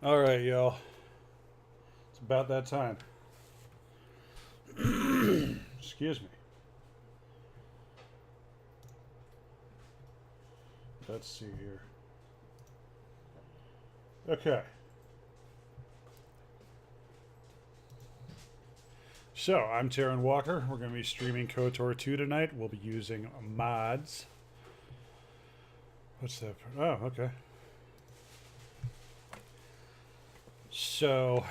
All right, y'all. It's about that time. Excuse me. Let's see here. Okay. So, I'm Taryn Walker. We're going to be streaming KOTOR2 tonight. We'll be using mods. What's that? Oh, okay. So,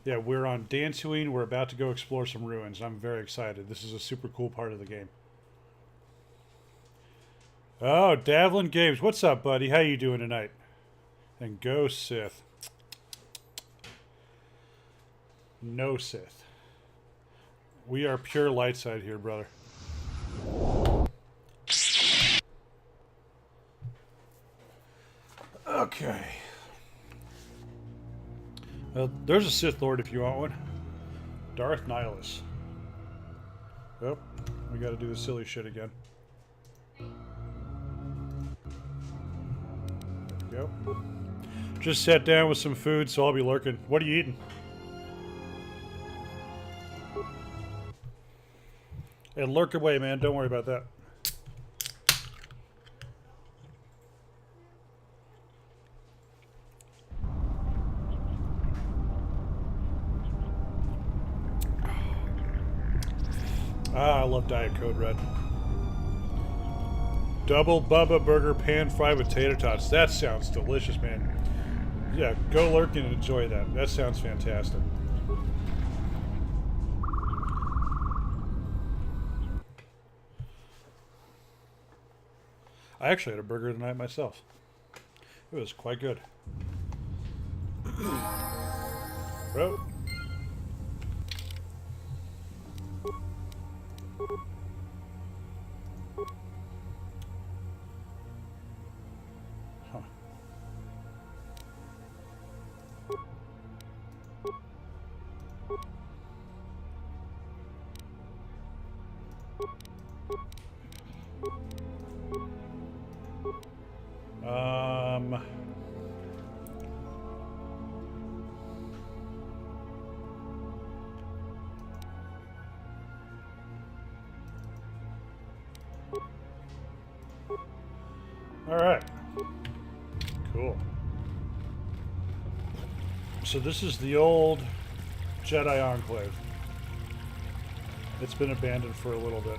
yeah, we're on Dantooine. We're about to go explore some ruins. I'm very excited. This is a super cool part of the game. Oh, Davlin Games. What's up, buddy? How you doing tonight? And go Sith. No Sith. We are pure light side here, brother. Okay. Well, there's a Sith Lord if you want one. Darth Nihilus. Oh, we gotta do the silly shit again. There we go. Just sat down with some food, so I'll be lurking. What are you eating? And lurk away, man. Don't worry about that. Ah, I love Diet Code Red. Double Bubba Burger pan fried with tater tots. That sounds delicious, man. Yeah, go lurk and enjoy that. That sounds fantastic. I actually had a burger tonight myself. It was quite good. Bro. Huh. All right. Cool. So this is the old Jedi Enclave. It's been abandoned for a little bit.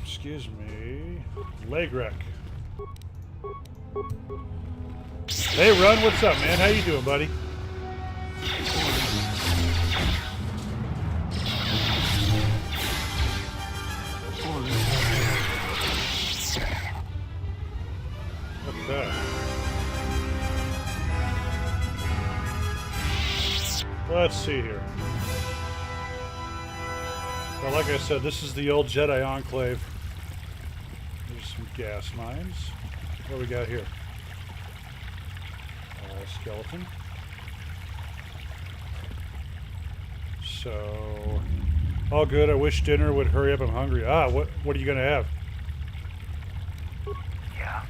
Excuse me. Leg wreck. Hey, Run, what's up, man? How you doing, buddy? Okay. Let's see here. Well, like I said, this is the old Jedi Enclave. There's some gas mines. What do we got here? Skeleton. So, all good. I wish dinner would hurry up. I'm hungry. Ah, what are you gonna have? Yeah.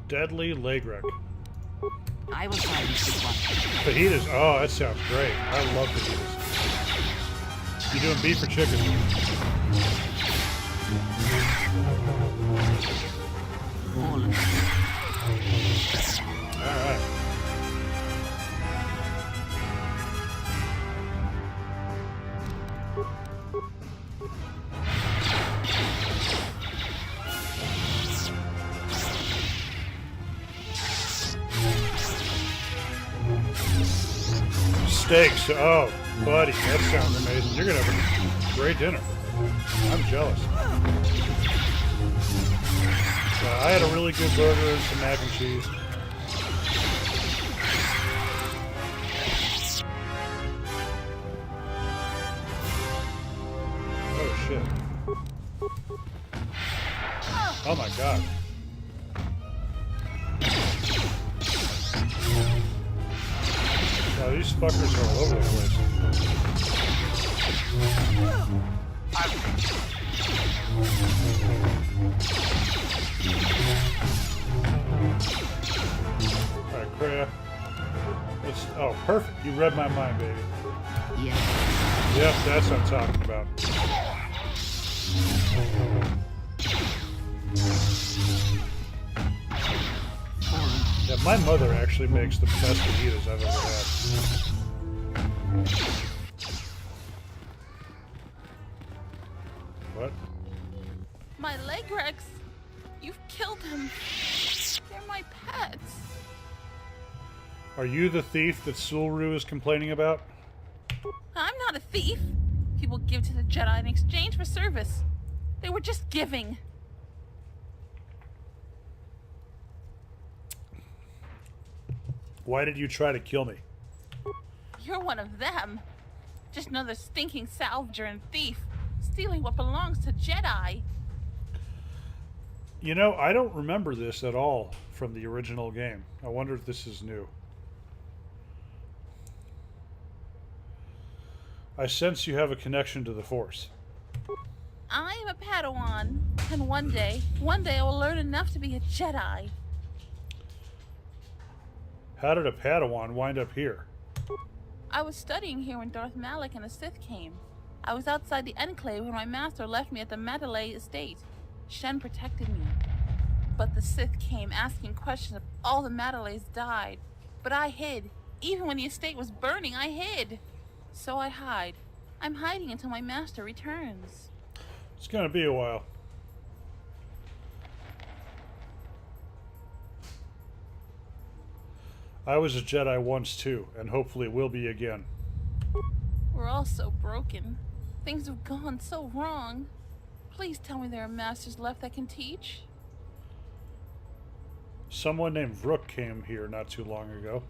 Deadly leg wreck. I will try this one. Fajitas. Oh, that sounds great. I love fajitas. You doing beef or chicken? All right. Steaks. Oh, buddy, that sounds amazing. You're gonna have a great dinner. I'm jealous. I had a really good burger and some mac and cheese. Oh shit. Oh my god. Wow, these fuckers are all over the place. Alright, Kreia. Let's, oh, perfect. You read my mind, baby. Yeah. Yep, that's what I'm talking about. Yeah, my mother actually makes the best fajitas I've ever had. What? My leg Rex! You've killed him. They're my pets. Are you the thief that Sulru is complaining about? I'm not a thief. People give to the Jedi in exchange for service. They were just giving. Why did you try to kill me? You're one of them. Just another stinking salvager and thief, stealing what belongs to Jedi. You know, I don't remember this at all from the original game. I wonder if this is new. I sense you have a connection to the Force. I am a Padawan, and one day I will learn enough to be a Jedi. How did a Padawan wind up here? I was studying here when Darth Malak and the Sith came. I was outside the Enclave when my master left me at the Mandalay estate. Shen protected me. But the Sith came asking questions. All the Mandalays died. But I hid. Even when the estate was burning, I hid. So I hide. I'm hiding until my master returns. It's gonna be a while. I was a Jedi once too, and hopefully will be again. We're all so broken. Things have gone so wrong. Please tell me there are masters left that can teach. Someone named Rook came here not too long ago.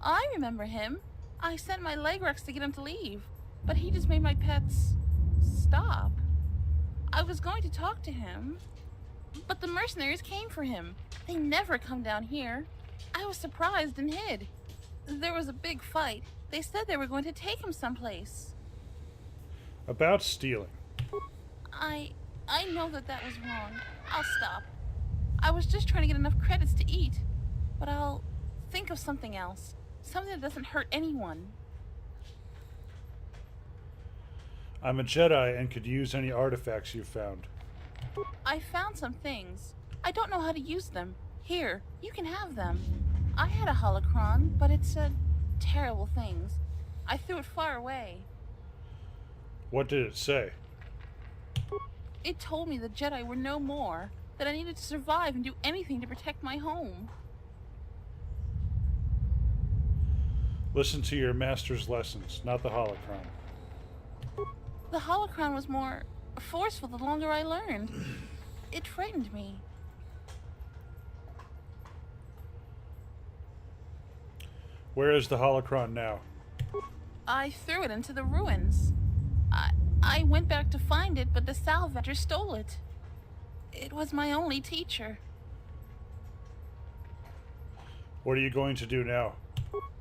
I remember him. I sent my leg Rex to get him to leave, but he just made my pets stop. I was going to talk to him, but the mercenaries came for him. They never come down here. I was surprised and hid. There was a big fight. They said they were going to take him someplace. About stealing. I know that was wrong. I'll stop. I was just trying to get enough credits to eat, but I'll think of something else. Something that doesn't hurt anyone. I'm a Jedi and could use any artifacts you've found. I found some things. I don't know how to use them. Here, you can have them. I had a holocron, but it said terrible things. I threw it far away. What did it say? It told me the Jedi were no more, that I needed to survive and do anything to protect my home. Listen to your master's lessons, not the holocron. The holocron was more forceful the longer I learned. It frightened me. Where is the holocron now? I threw it into the ruins. I went back to find it, but the salvager stole it. It was my only teacher. What are you going to do now?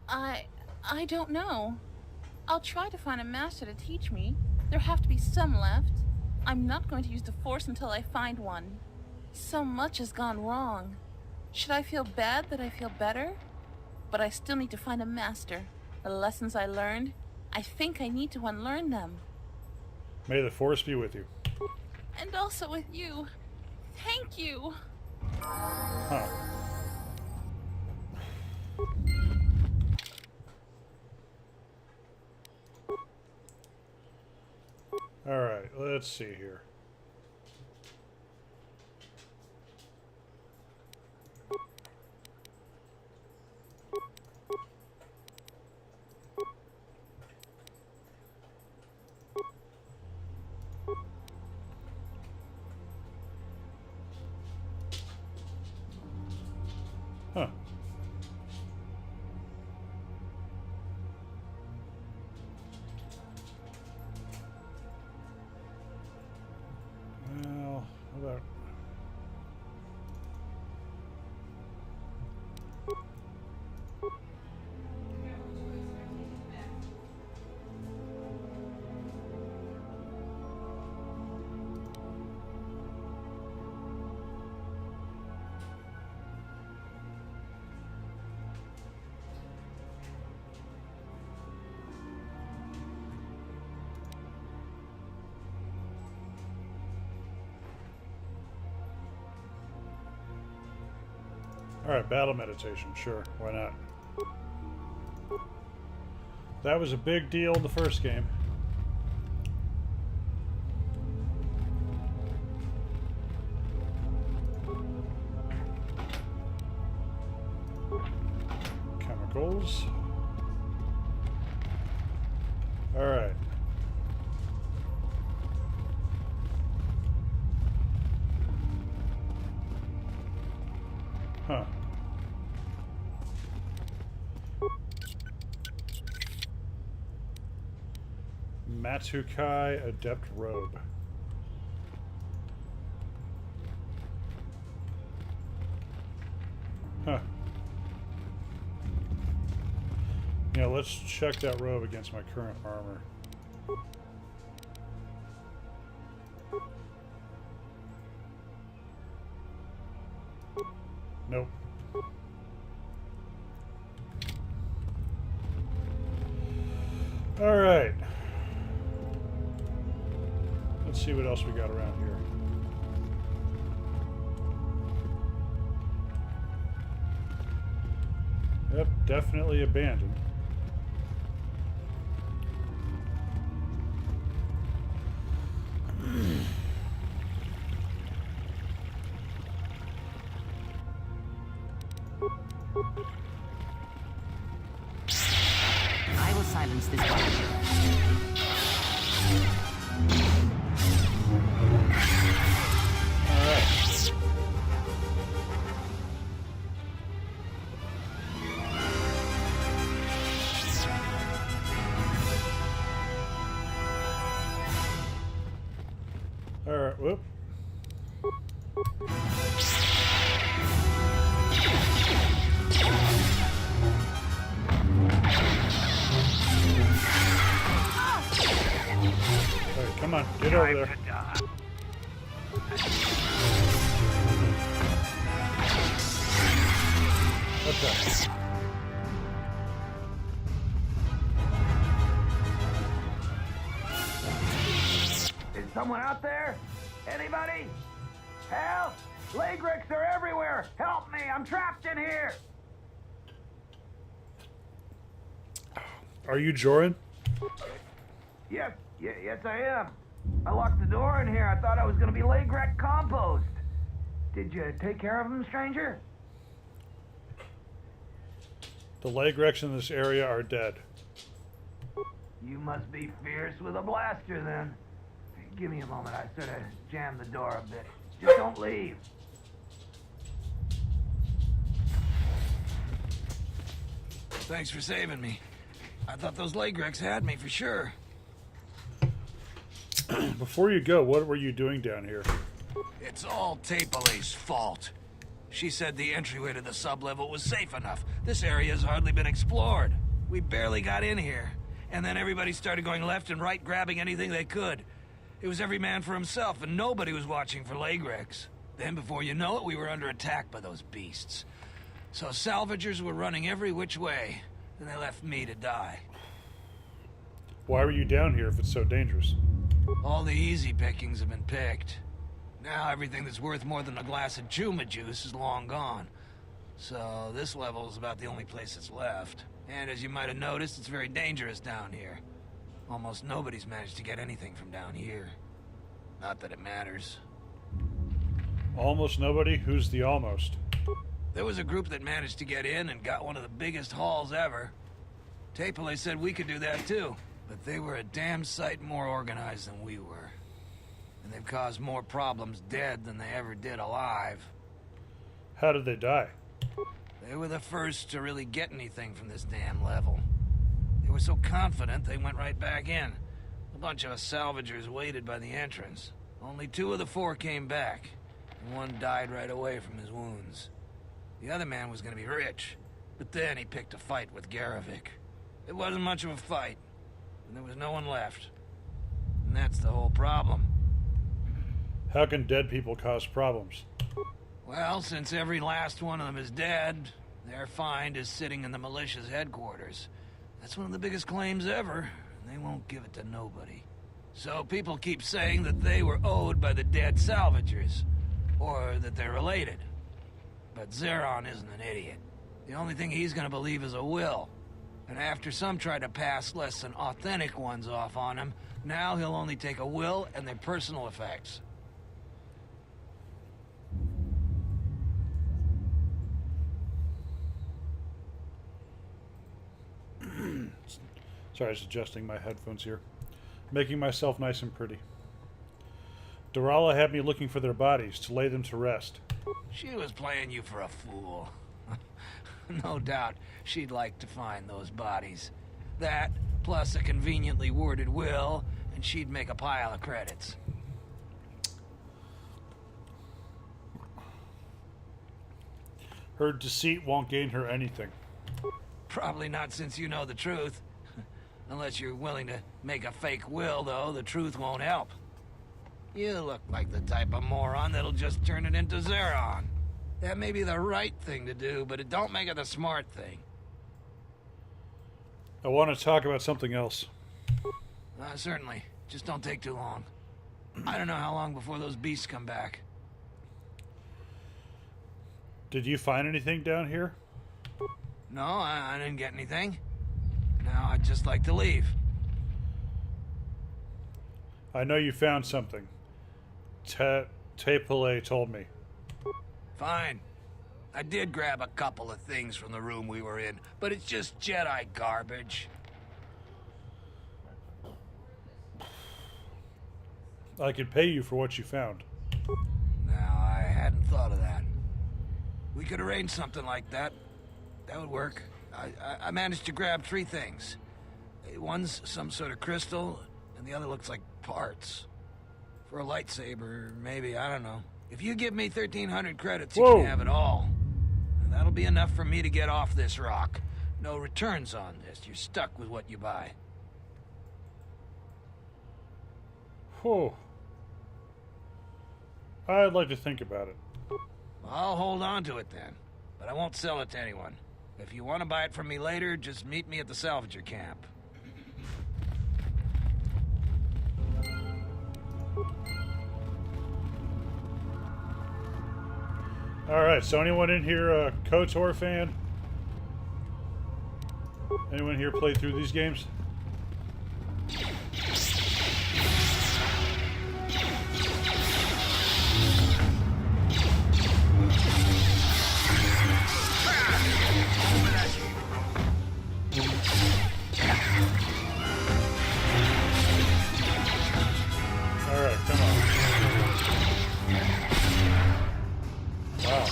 I don't know. I'll try to find a master to teach me. There have to be some left. I'm not going to use the Force until I find one. So much has gone wrong. Should I feel bad that I feel better? But I still need to find a master. The lessons I learned, I think I need to unlearn them. May the Force be with you. And also with you. Thank you. Huh. Alright, let's see here. Huh. Alright, battle meditation. Sure, why not? That was a big deal in the first game. Chemicals. Alright. Huh. Matukai Adept Robe. Huh. Yeah, let's check that robe against my current armor. Nope. All right. Let's see what else we got around here. Yep, definitely abandoned. I will silence this one. Alright, whoop. Alright, come on, get over there. Okay. Is someone out there? Anybody? Help! Lagrix are everywhere! Help me! I'm trapped in here! Are you Joran? Yes, yes I am. I locked the door in here. I thought I was gonna be Lagrix compost. Did you take care of him, stranger? The Lagrex in this area are dead. You must be fierce with a blaster then. Give me a moment. I sort of jammed the door a bit. Just don't leave. Thanks for saving me. I thought those Lagrix had me for sure. Before you go, what were you doing down here? It's all Tapelay's fault. She said the entryway to the sublevel was safe enough. This area has hardly been explored. We barely got in here. And then everybody started going left and right, grabbing anything they could. It was every man for himself, and nobody was watching for Lagrix. Then, before you know it, we were under attack by those beasts. So salvagers were running every which way, and they left me to die. Why were you down here if it's so dangerous? All the easy pickings have been picked. Now everything that's worth more than a glass of Chuma juice is long gone. So this level is about the only place that's left. And as you might have noticed, it's very dangerous down here. Almost nobody's managed to get anything from down here. Not that it matters. Almost nobody? Who's the almost? There was a group that managed to get in and got one of the biggest hauls ever. Tapelay said we could do that too, but they were a damn sight more organized than we were. And they've caused more problems dead than they ever did alive. How did they die? They were the first to really get anything from this damn level. They were so confident they went right back in. A bunch of us salvagers waited by the entrance. Only 2 of the 4 came back, and 1 died right away from his wounds. The other man was gonna be rich, but then he picked a fight with Garavik. It wasn't much of a fight, and there was no one left. And that's the whole problem. How can dead people cause problems? Well, since every last one of them is dead, their find is sitting in the militia's headquarters. That's one of the biggest claims ever, and they won't give it to nobody. So people keep saying that they were owed by the dead salvagers, or that they're related. But Zeron isn't an idiot. The only thing he's gonna believe is a will. And after some try to pass less than authentic ones off on him, now he'll only take a will and their personal effects. Sorry, I was adjusting my headphones here. Making myself nice and pretty. Durala had me looking for their bodies to lay them to rest. She was playing you for a fool. No doubt she'd like to find those bodies. That, plus a conveniently worded will, and she'd make a pile of credits. Her deceit won't gain her anything. Probably not since you know the truth. Unless you're willing to make a fake will, though, the truth won't help. You look like the type of moron that'll just turn it into Zeron. That may be the right thing to do, but it don't make it the smart thing. I want to talk about something else. Certainly. Just don't take too long. I don't know how long before those beasts come back. Did you find anything down here? No, I didn't get anything. Now I'd just like to leave. I know you found something. Tepele told me. Fine. I did grab a couple of things from the room we were in, but it's just Jedi garbage. I could pay you for what you found. Now, I hadn't thought of that. We could arrange something like that. That would work. I managed to grab 3 things. One's some sort of crystal, and the other looks like parts. For a lightsaber, maybe, I don't know. If you give me 1,300 credits, you can have it all. And that'll be enough for me to get off this rock. No returns on this. You're stuck with what you buy. Whew. I'd like to think about it. I'll hold on to it then, but I won't sell it to anyone. If you want to buy it from me later, just meet me at the salvager camp. Alright, so anyone in here a KOTOR fan? Anyone here play through these games? Alright, come on. Wow.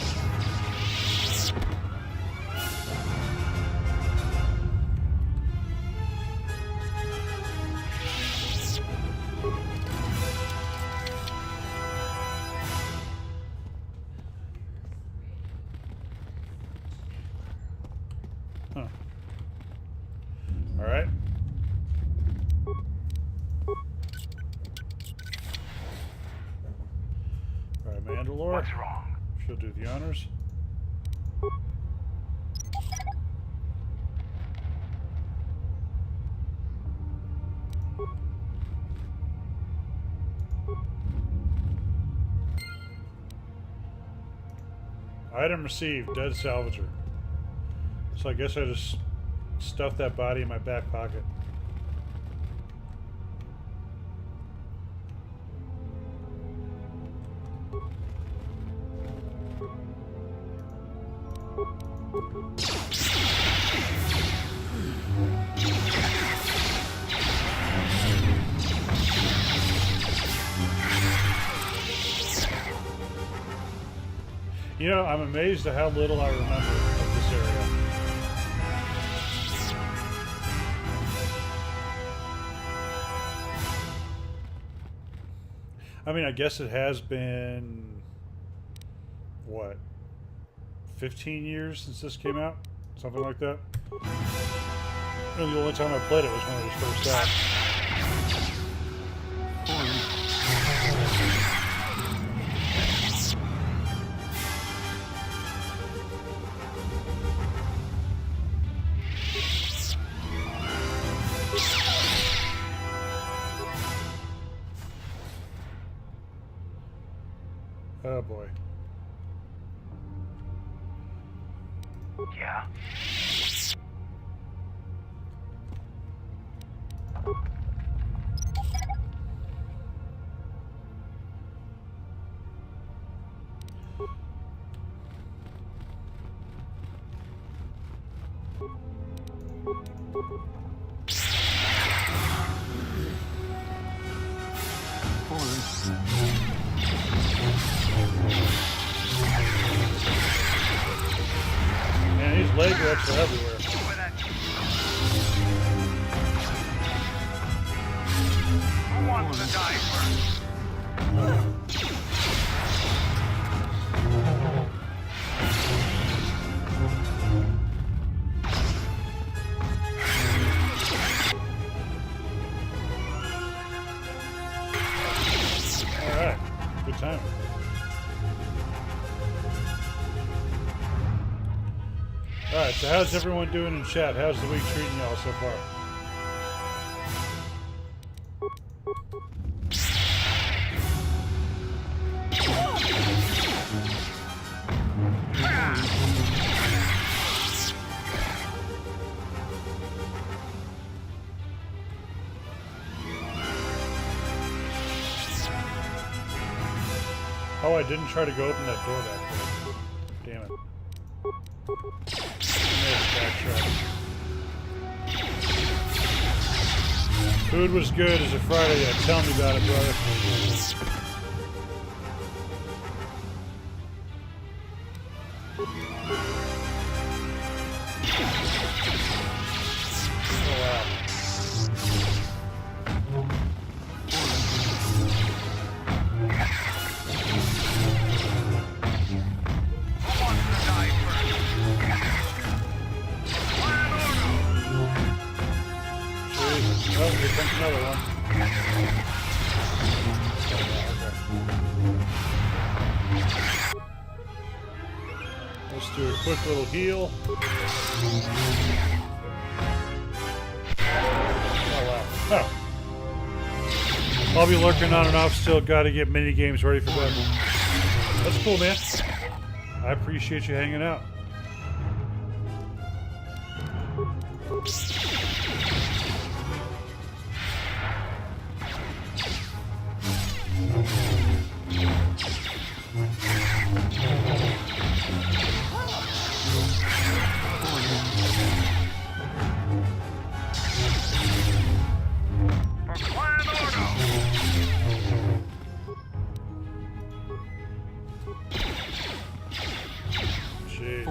Huh. All right. All right, Mandalore. What's wrong? She'll do the honors. Item received, dead salvager. So I guess I just stuffed that body in my back pocket. You know, I'm amazed at how little I remember of this area. I mean, I guess it has been, what, 15 years since this came out? Something like that? You know, the only time I played it was when it was first out. Oh boy. Yeah? Man, these leg reps are everywhere. Over that. Who wants to die first? Alright, good time. Alright, so how's everyone doing in chat? How's the week treating y'all so far? Oh, I didn't try to go open that door back there. Damn it. Food was good. Is it Friday yet? Tell me about it, brother. Oh, wow. Who wants to die first? Jeez. Oh, here comes another one. Let's do a quick little heal. Oh, wow. Oh. I'll be lurking on and off still. Gotta get mini games ready for bed. That's cool, man. I appreciate you hanging out. For Clan Ordo! Jeez.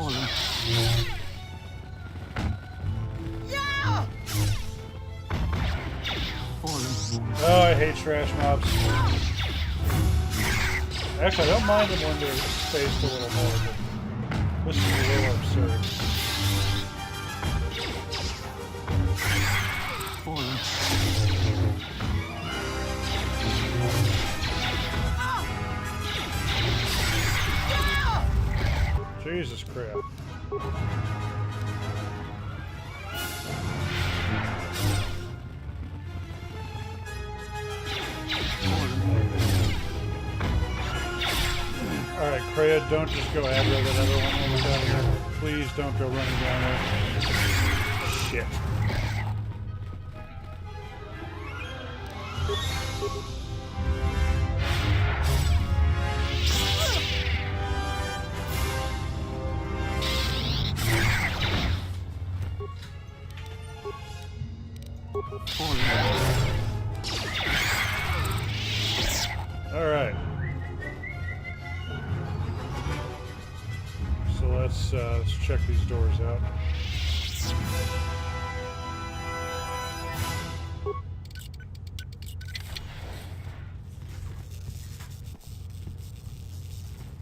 Oh, I hate trash mobs. Actually, I don't mind them when they're spaced a little more, but this is a little absurd. Jesus crap. Alright, Kreia, don't just go aggro that other one when we're down here. Please don't go running down there. Shit. Alright. So let's check these doors out.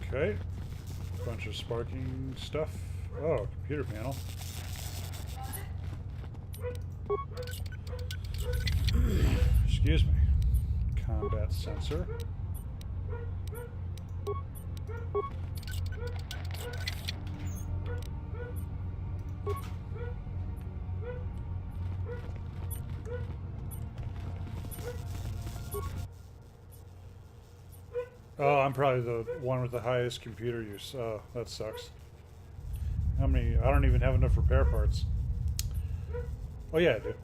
Okay. Bunch of sparking stuff. Oh, computer panel. Excuse me. Combat sensor. Oh, I'm probably the one with the highest computer use. Oh, that sucks. How many me. I don't even have enough repair parts. Oh yeah, I do.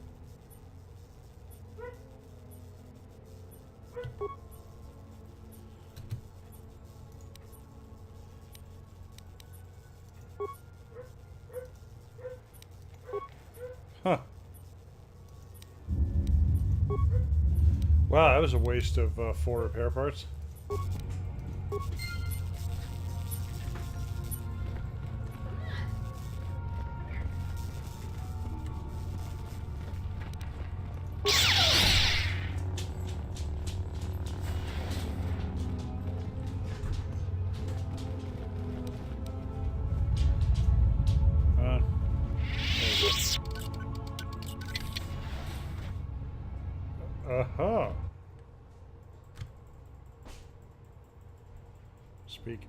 Huh. Wow, that was a waste of 4 repair parts. Uh-huh. Speak.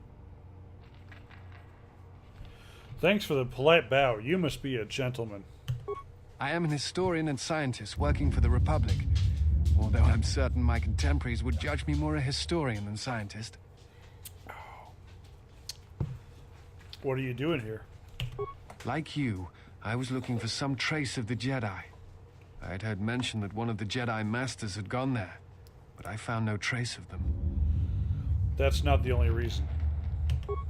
Thanks for the polite bow. You must be a gentleman. I am an historian and scientist working for the Republic, although I'm certain my contemporaries would judge me more a historian than scientist. What are you doing here? Like you, I was looking for some trace of the Jedi. I had heard mention that one of the Jedi Masters had gone there, but I found no trace of them. That's not the only reason.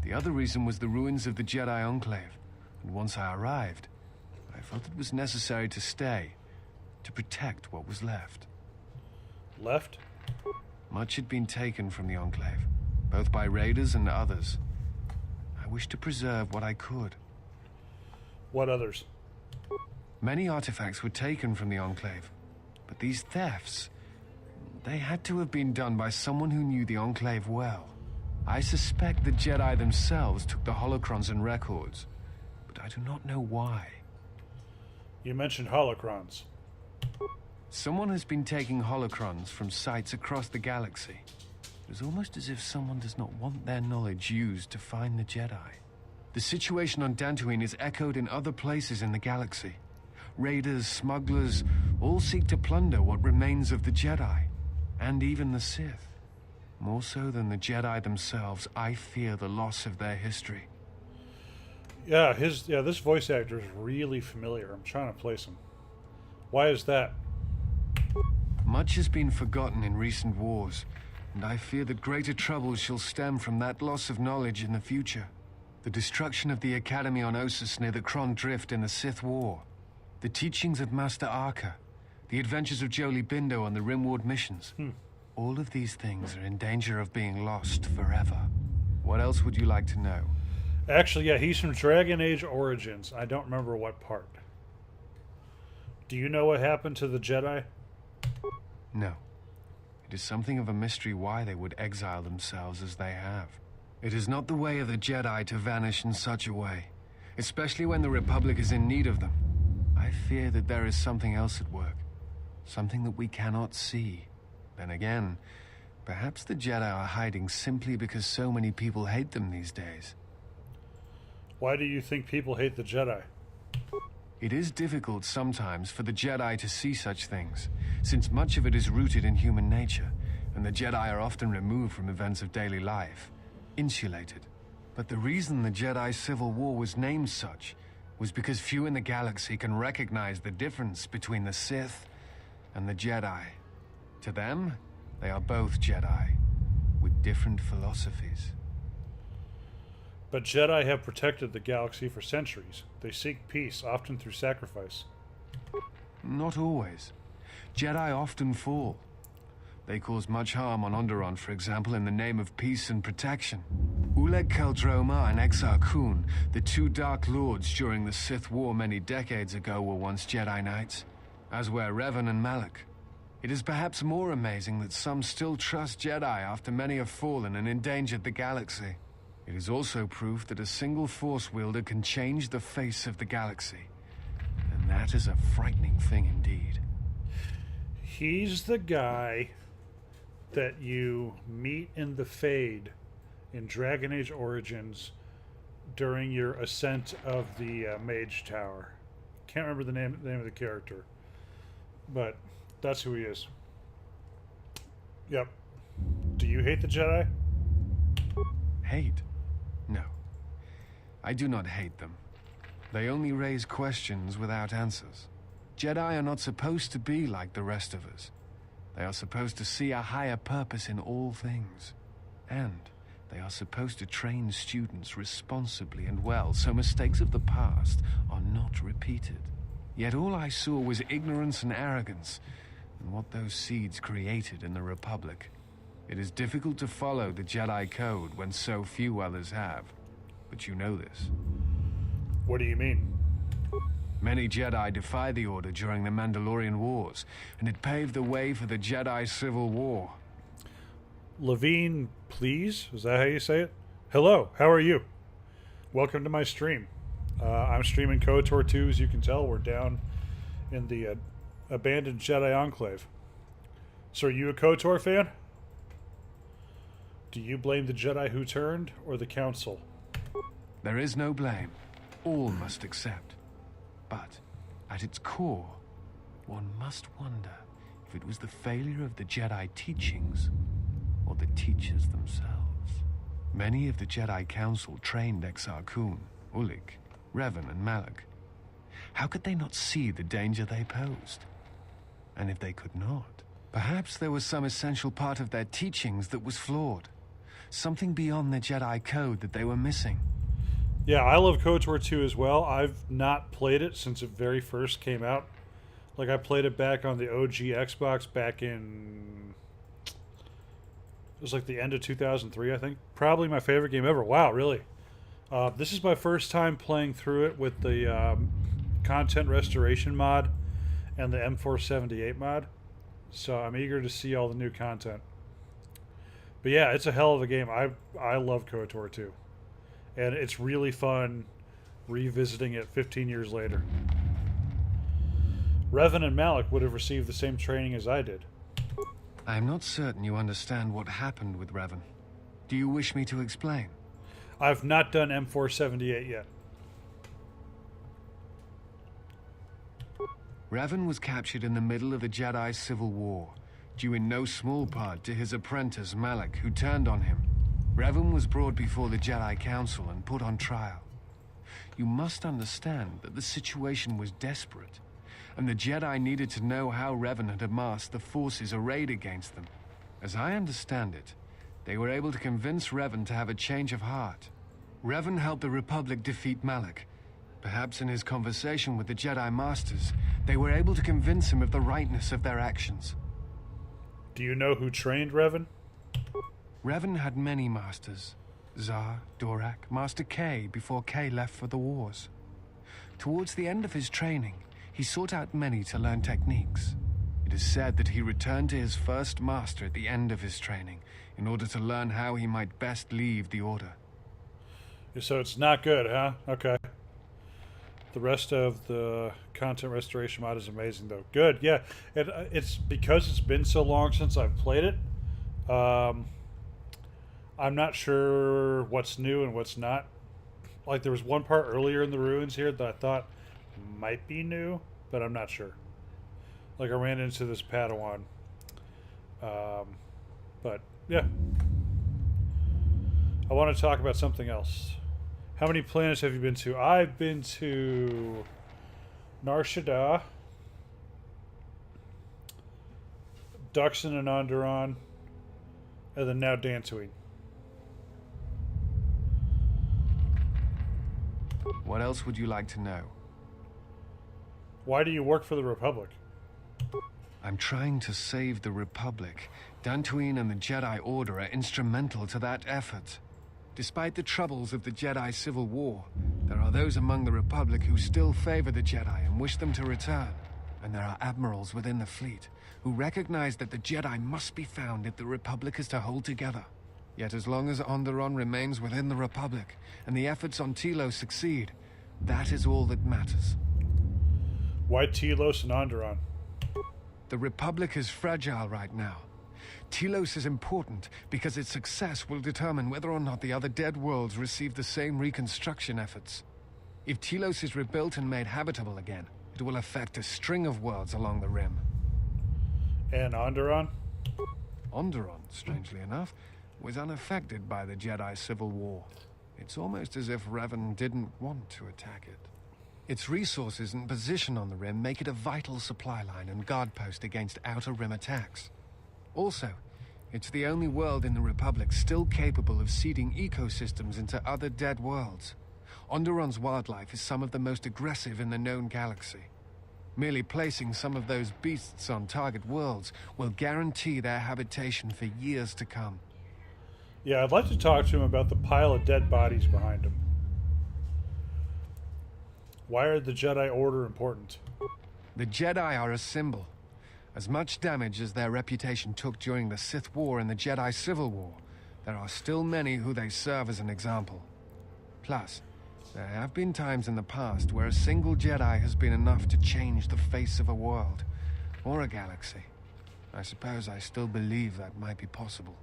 The other reason was the ruins of the Jedi Enclave, and once I arrived, I felt it was necessary to stay, to protect what was left. Left? Much had been taken from the Enclave, both by raiders and others. I wished to preserve what I could. What others? Many artifacts were taken from the Enclave, but these thefts, they had to have been done by someone who knew the Enclave well. I suspect the Jedi themselves took the holocrons and records, but I do not know why. You mentioned holocrons. Someone has been taking holocrons from sites across the galaxy. It is almost as if someone does not want their knowledge used to find the Jedi. The situation on Dantooine is echoed in other places in the galaxy. Raiders, smugglers, all seek to plunder what remains of the Jedi, and even the Sith. More so than the Jedi themselves, I fear the loss of their history. Yeah, this voice actor is really familiar. I'm trying to place him. Why is that? Much has been forgotten in recent wars, and I fear that greater troubles shall stem from that loss of knowledge in the future. The destruction of the Academy on Ossus near the Kron Drift in the Sith War. The teachings of Master Arca, the adventures of Jolee Bindo on the Rimward missions. All of these things are in danger of being lost forever. What else would you like to know? Actually, yeah, he's from Dragon Age Origins. I don't remember what part. Do you know what happened to the Jedi? No. It is something of a mystery why they would exile themselves as they have. It is not the way of the Jedi to vanish in such a way, especially when the Republic is in need of them. I fear that there is something else at work, something that we cannot see. Then again, perhaps the Jedi are hiding simply because so many people hate them these days. Why do you think people hate the Jedi? It is difficult sometimes for the Jedi to see such things, since much of it is rooted in human nature, and the Jedi are often removed from events of daily life, insulated. But the reason the Jedi Civil War was named such was because few in the galaxy can recognize the difference between the Sith and the Jedi. To them, they are both Jedi, with different philosophies. But Jedi have protected the galaxy for centuries. They seek peace, often through sacrifice. Not always. Jedi often fall. They cause much harm on Onderon, for example, in the name of peace and protection. Uleg Keldroma and Exar Kun, the two Dark Lords during the Sith War many decades ago, were once Jedi Knights, as were Revan and Malak. It is perhaps more amazing that some still trust Jedi after many have fallen and endangered the galaxy. It is also proof that a single Force wielder can change the face of the galaxy. And that is a frightening thing indeed. He's the guy that you meet in the Fade in Dragon Age Origins during your ascent of the Mage Tower. Can't remember the name of the character, but that's who he is. Yep. Do you hate the Jedi? Hate? No. I do not hate them. They only raise questions without answers. Jedi are not supposed to be like the rest of us. They are supposed to see a higher purpose in all things. And they are supposed to train students responsibly and well, so mistakes of the past are not repeated. Yet all I saw was ignorance and arrogance, and what those seeds created in the Republic. It is difficult to follow the Jedi Code when so few others have. But you know this. What do you mean? Many Jedi defied the Order during the Mandalorian Wars, and it paved the way for the Jedi Civil War. Levine, please? Is that how you say it? Hello, how are you? Welcome to my stream. I'm streaming KOTOR2, as you can tell. We're down in the abandoned Jedi Enclave. So are you a KOTOR fan? Do you blame the Jedi who turned, or the Council? There is no blame. All must accept. But, at its core, one must wonder if it was the failure of the Jedi teachings or the teachers themselves. Many of the Jedi Council trained Exar Kun, Ulik, Revan, and Malak. How could they not see the danger they posed? And if they could not, perhaps there was some essential part of their teachings that was flawed. Something beyond the Jedi Code that they were missing. Yeah, I love KOTOR 2 as well. I've not played it since it very first came out. Like, I played it back on the OG Xbox back in... It was like the end of 2003, I think. Probably my favorite game ever. Wow, really? This is my first time playing through it with the content restoration mod and the M478 mod. So I'm eager to see all the new content. But yeah, it's a hell of a game. I love KOTOR 2. And it's really fun revisiting it 15 years later. Revan and Malak would have received the same training as I did. I am not certain you understand what happened with Revan. Do you wish me to explain? I've not done M478 yet. Revan was captured in the middle of the Jedi Civil War, due in no small part to his apprentice Malak, who turned on him. Revan was brought before the Jedi Council and put on trial. You must understand that the situation was desperate, and the Jedi needed to know how Revan had amassed the forces arrayed against them. As I understand it, they were able to convince Revan to have a change of heart. Revan helped the Republic defeat Malak. Perhaps in his conversation with the Jedi Masters, they were able to convince him of the rightness of their actions. Do you know who trained Revan? Revan had many masters. Zar, Dorak, Master K before K left for the wars. Towards the end of his training, he sought out many to learn techniques. It is said that he returned to his first master at the end of his training in order to learn how he might best leave the Order. So it's not good, huh? Okay. The rest of the content restoration mod is amazing, though. Good, yeah. It's because it's been so long since I've played it. I'm not sure what's new and what's not. Like, there was one part earlier in the ruins here that I thought might be new, but I'm not sure. Like, I ran into this Padawan. But, yeah. I want to talk about something else. How many planets have you been to? I've been to Nar Shaddaa, Duxon and Onderon, and then now Dantooine. What else would you like to know? Why do you work for the Republic? I'm trying to save the Republic. Dantooine and the Jedi Order are instrumental to that effort. Despite the troubles of the Jedi Civil War, there are those among the Republic who still favor the Jedi and wish them to return. And there are admirals within the fleet who recognize that the Jedi must be found if the Republic is to hold together. Yet as long as Onderon remains within the Republic and the efforts on Telos succeed, that is all that matters. Why Telos and Onderon? The Republic is fragile right now. Telos is important because its success will determine whether or not the other dead worlds receive the same reconstruction efforts. If Telos is rebuilt and made habitable again, it will affect a string of worlds along the rim. And Onderon? Onderon, strangely enough, was unaffected by the Jedi Civil War. It's almost as if Revan didn't want to attack it. Its resources and position on the Rim make it a vital supply line and guard post against Outer Rim attacks. Also, it's the only world in the Republic still capable of seeding ecosystems into other dead worlds. Onderon's wildlife is some of the most aggressive in the known galaxy. Merely placing some of those beasts on target worlds will guarantee their habitation for years to come. Yeah, I'd like to talk to him about the pile of dead bodies behind him. Why are the Jedi Order important? The Jedi are a symbol. As much damage as their reputation took during the Sith War and the Jedi Civil War, there are still many who they serve as an example. Plus, there have been times in the past where a single Jedi has been enough to change the face of a world, or a galaxy. I suppose I still believe that might be possible.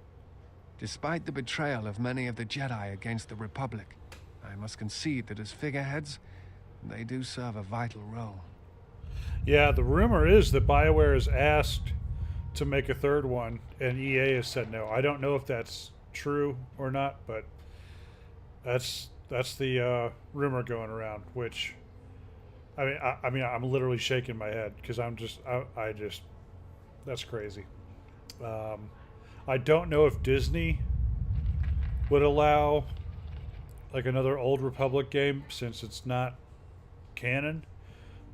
Despite the betrayal of many of the Jedi against the Republic, I must concede that as figureheads, they do serve a vital role. Yeah, the rumor is that BioWare is asked to make a third one, and EA has said no. I don't know if that's true or not, but that's the rumor going around. Which, I mean, I'm literally shaking my head because I just, that's crazy. I don't know if Disney would allow like another Old Republic game since it's not canon.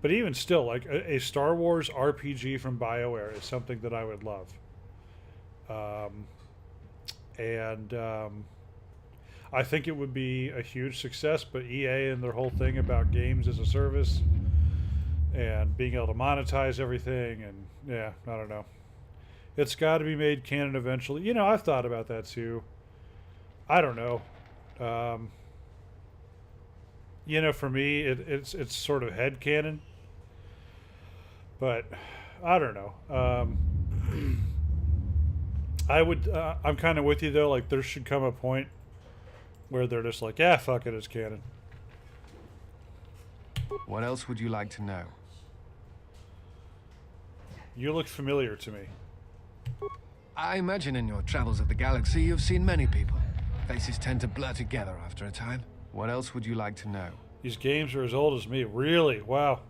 But even still, like a Star Wars RPG from BioWare is something that I would love. I think it would be a huge success, but EA and their whole thing about games as a service and being able to monetize everything, and yeah, I don't know. It's got to be made canon eventually. You know, I've thought about that too. I don't know. You know, for me, it's sort of headcanon. But I don't know. I would. I'm kind of with you though. Like, there should come a point where they're just like, yeah, fuck it, it's canon. What else would you like to know? You look familiar to me. I imagine in your travels of the galaxy, you've seen many people. Faces tend to blur together after a time. What else would you like to know? These games are as old as me. Really? Wow.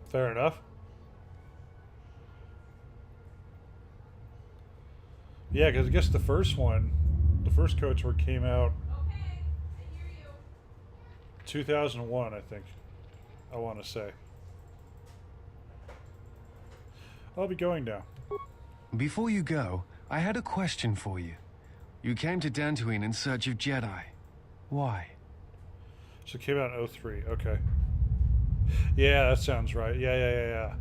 Fair enough. Yeah, because I guess the first KOTOR came out 2001, I think. I want to say. I'll be going now. Before you go, I had a question for you. You came to Dantooine in search of Jedi. Why? So it came out in 03. Okay. Yeah, that sounds right. Yeah.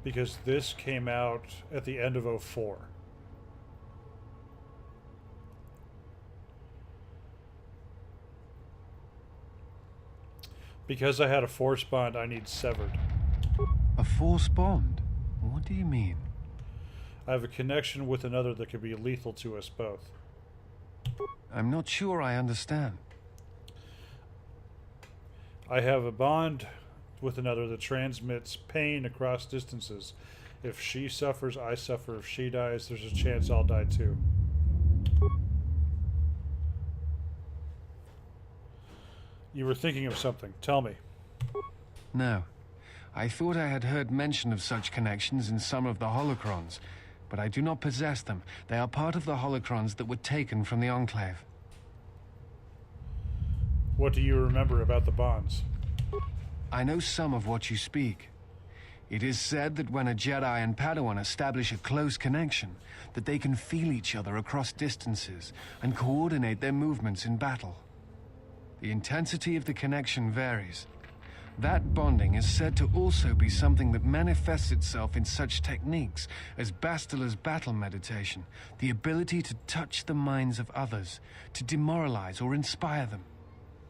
Because this came out at the end of 04. Because I had a force bond, I need severed. A force bond? What do you mean? I have a connection with another that could be lethal to us both. I'm not sure I understand. I have a bond with another that transmits pain across distances. If she suffers, I suffer. If she dies, there's a chance I'll die too. You were thinking of something. Tell me. No. I thought I had heard mention of such connections in some of the holocrons, but I do not possess them. They are part of the holocrons that were taken from the Enclave. What do you remember about the bonds? I know some of what you speak. It is said that when a Jedi and Padawan establish a close connection, that they can feel each other across distances and coordinate their movements in battle. The intensity of the connection varies. That bonding is said to also be something that manifests itself in such techniques as Bastila's battle meditation, the ability to touch the minds of others, to demoralize or inspire them.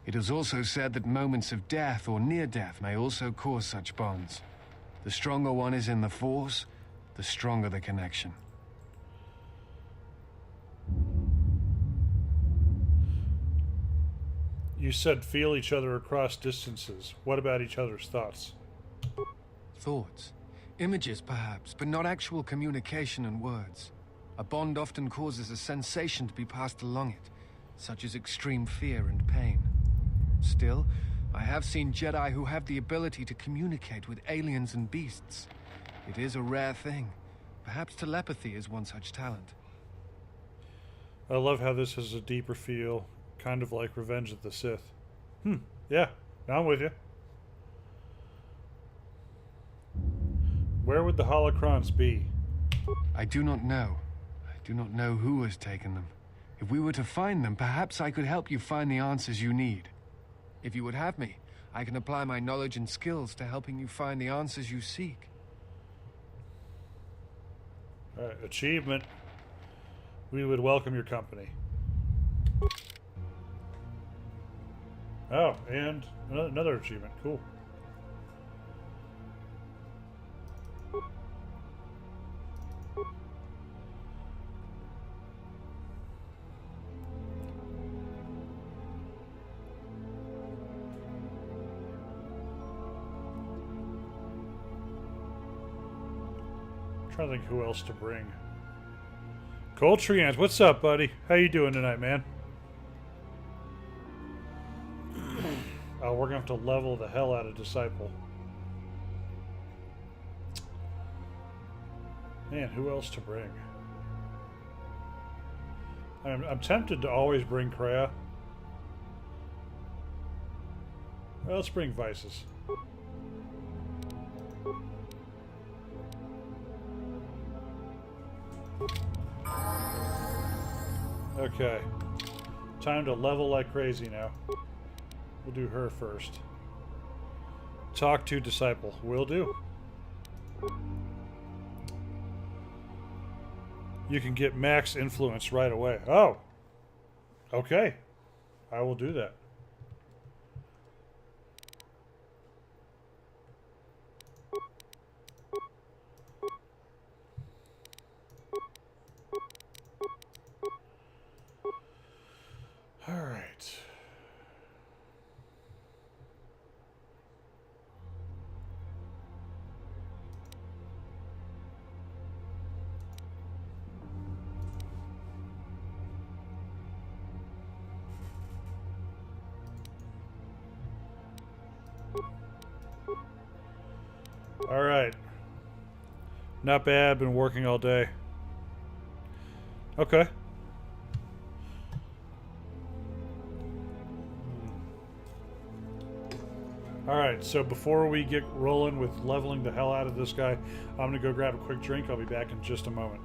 It is also said that moments of death or near death may also cause such bonds. The stronger one is in the Force, the stronger the connection. You said feel each other across distances. What about each other's thoughts? Thoughts. Images, perhaps, but not actual communication and words. A bond often causes a sensation to be passed along it, such as extreme fear and pain. Still, I have seen Jedi who have the ability to communicate with aliens and beasts. It is a rare thing. Perhaps telepathy is one such talent. I love how this has a deeper feel, kind of like Revenge of the Sith. Yeah, now I'm with you. Where would the holocrons be? I do not know. I do not know who has taken them. If we were to find them, perhaps I could help you find the answers you need. If you would have me, I can apply my knowledge and skills to helping you find the answers you seek. Alright, achievement. We would welcome your company. Oh, and another achievement. Cool. Trying to think who else to bring. KOTOR2, what's up, buddy? How you doing tonight, man? We're gonna have to level the hell out of Disciple. Man, who else to bring? I'm tempted to always bring Kreia. Well, let's bring Vices. Okay. Time to level like crazy now. We'll do her first. Talk to Disciple. Will do. You can get max influence right away. Oh! Okay. I will do that. All right. All right. Not bad. Been working all day. Okay. Alright, so before we get rolling with leveling the hell out of this guy, I'm going to go grab a quick drink. I'll be back in just a moment.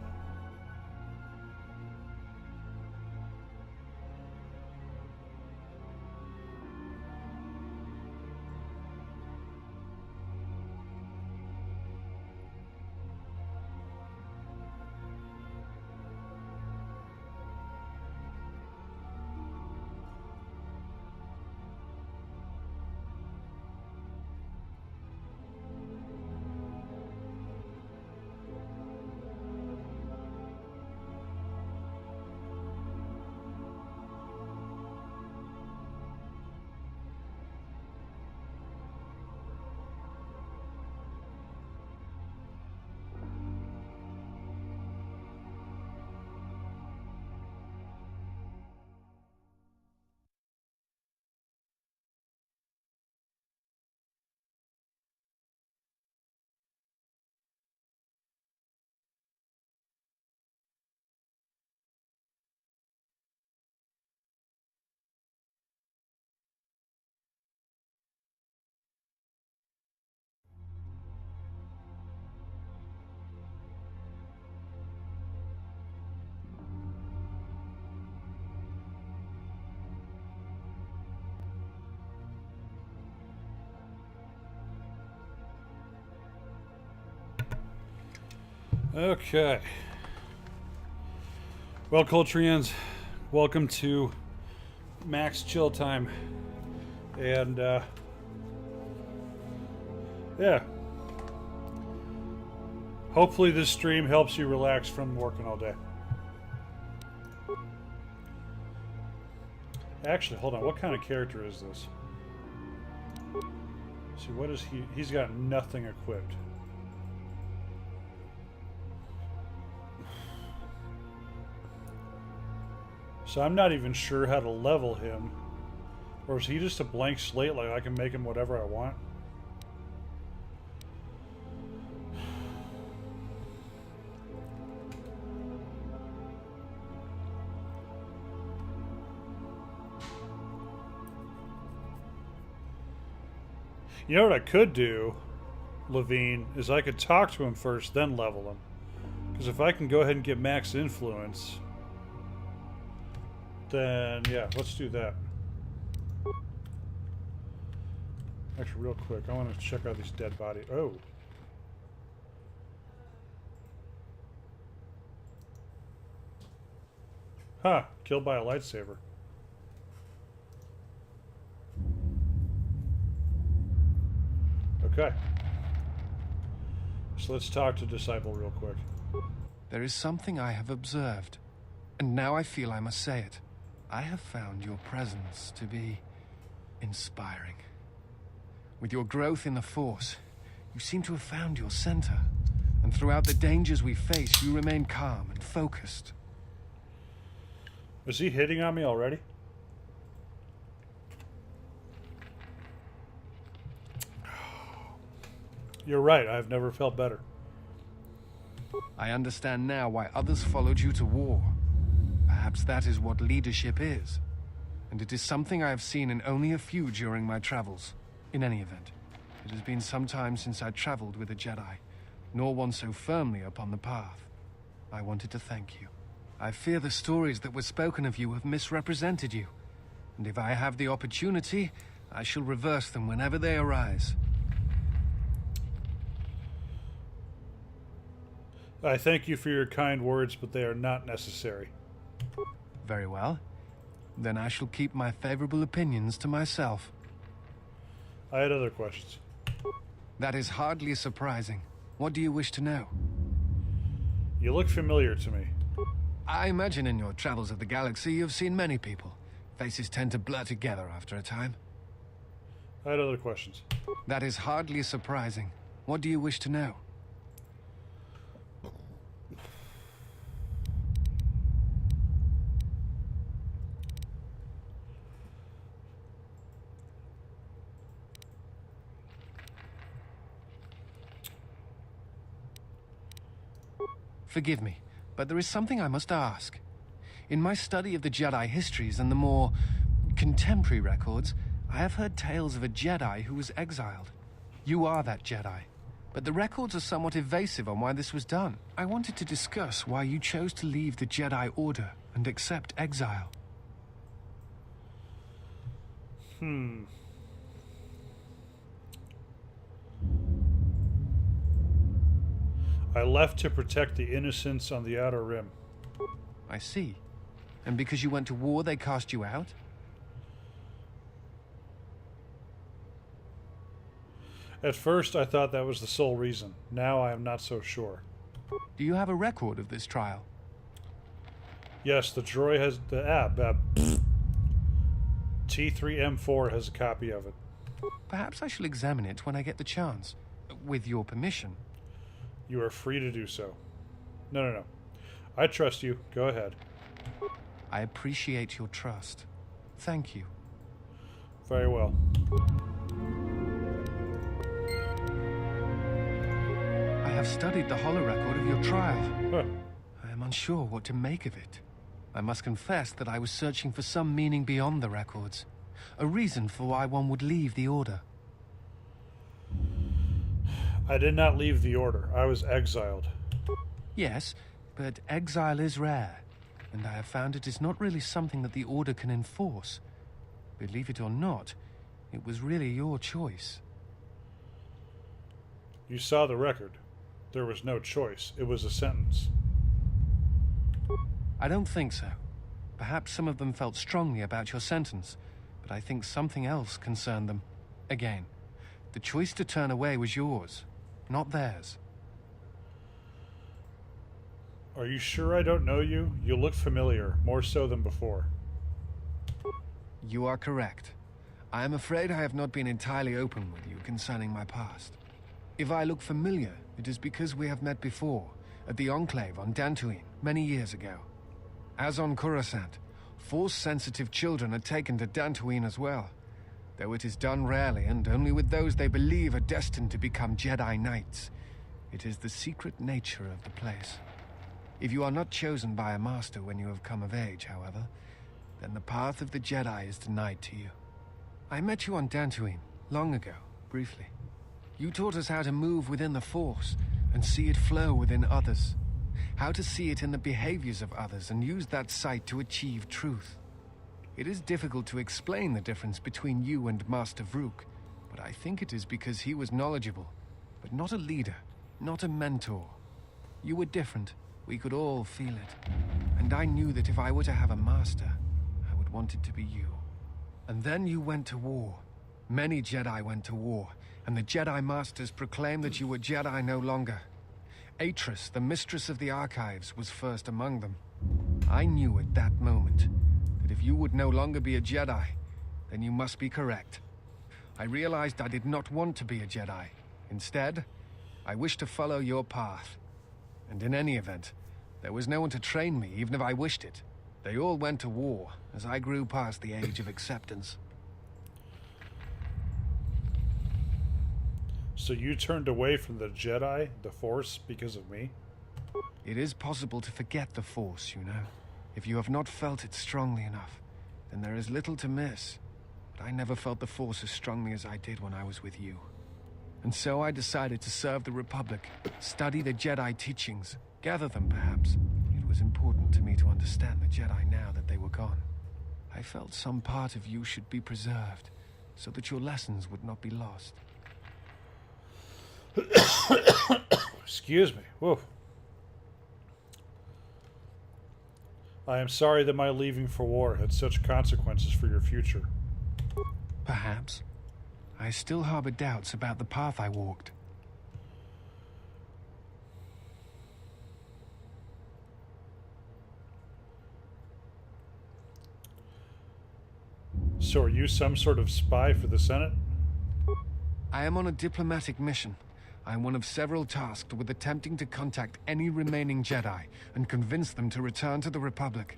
Okay. Well, Coltrians, welcome to Max Chill Time. And, yeah. Hopefully this stream helps you relax from working all day. Actually, hold on. What kind of character is this? See, what is he? He's got nothing equipped. So I'm not even sure how to level him Or is he just a blank slate, like I can make him whatever I want? You know what I could do, Levine, is I could talk to him first, then level him. Because if I can go ahead and get max influence, then yeah, let's do that. Actually, real quick, I want to check out these dead bodies. Oh. Huh, killed by a lightsaber. Okay. So let's talk to Disciple real quick. There is something I have observed, and now I feel I must say it. I have found your presence to be inspiring. With your growth in the Force, you seem to have found your center, and throughout the dangers we face, you remain calm and focused. Is he hitting on me already? You're right, I've never felt better. I understand now why others followed you to war. Perhaps that is what leadership is. And it is something I have seen in only a few during my travels. In any event, it has been some time since I traveled with a Jedi, nor one so firmly upon the path. I wanted to thank you. I fear the stories that were spoken of you have misrepresented you. And if I have the opportunity, I shall reverse them whenever they arise. I thank you for your kind words, but they are not necessary. Very well. Then I shall keep my favorable opinions to myself. I had other questions. That is hardly surprising. What do you wish to know? You look familiar to me. I imagine in your travels of the galaxy you've seen many people. Faces tend to blur together after a time. I had other questions. That is hardly surprising. What do you wish to know? Forgive me, but there is something I must ask. In my study of the Jedi histories and the more contemporary records, I have heard tales of a Jedi who was exiled. You are that Jedi, but the records are somewhat evasive on why this was done. I wanted to discuss why you chose to leave the Jedi Order and accept exile. I left to protect the innocents on the Outer Rim. I see. And because you went to war, they cast you out? At first, I thought that was the sole reason. Now I am not so sure. Do you have a record of this trial? Yes, the droid has the T3M4 has a copy of it. Perhaps I shall examine it when I get the chance. With your permission. You are free to do so. No. I trust you. Go ahead. I appreciate your trust. Thank you. Very well. I have studied the holorecord of your trial. Huh. I am unsure what to make of it. I must confess that I was searching for some meaning beyond the records. A reason for why one would leave the Order. I did not leave the Order. I was exiled. Yes, but exile is rare. And I have found it is not really something that the Order can enforce. Believe it or not, it was really your choice. You saw the record. There was no choice. It was a sentence. I don't think so. Perhaps some of them felt strongly about your sentence, but I think something else concerned them. Again, the choice to turn away was yours, not theirs. Are you sure I don't know you? You look familiar, more so than before. You are correct. I am afraid I have not been entirely open with you concerning my past. If I look familiar, it is because we have met before, at the Enclave on Dantooine, many years ago. As on Coruscant, Force-sensitive children are taken to Dantooine as well, though it is done rarely and only with those they believe are destined to become Jedi Knights. It is the secret nature of the place. If you are not chosen by a master when you have come of age, however, then the path of the Jedi is denied to you. I met you on Dantooine, long ago, briefly. You taught us how to move within the Force and see it flow within others. How to see it in the behaviors of others and use that sight to achieve truth. It is difficult to explain the difference between you and Master Vrook, but I think it is because he was knowledgeable, but not a leader, not a mentor. You were different. We could all feel it. And I knew that if I were to have a master, I would want it to be you. And then you went to war. Many Jedi went to war, and the Jedi Masters proclaimed that you were Jedi no longer. Atris, the mistress of the Archives, was first among them. I knew at that moment that if you would no longer be a Jedi, then you must be correct. I realized I did not want to be a Jedi. Instead, I wished to follow your path. And in any event, there was no one to train me, even if I wished it. They all went to war, as I grew past the age of acceptance. So you turned away from the Jedi, the Force, because of me? It is possible to forget the Force, you know. If you have not felt it strongly enough, then there is little to miss. But I never felt the Force as strongly as I did when I was with you. And so I decided to serve the Republic, study the Jedi teachings, gather them perhaps. It was important to me to understand the Jedi now that they were gone. I felt some part of you should be preserved, so that your lessons would not be lost. Excuse me. Whoa. I am sorry that my leaving for war had such consequences for your future. Perhaps. I still harbor doubts about the path I walked. So are you some sort of spy for the Senate? I am on a diplomatic mission. I am one of several tasked with attempting to contact any remaining Jedi and convince them to return to the Republic.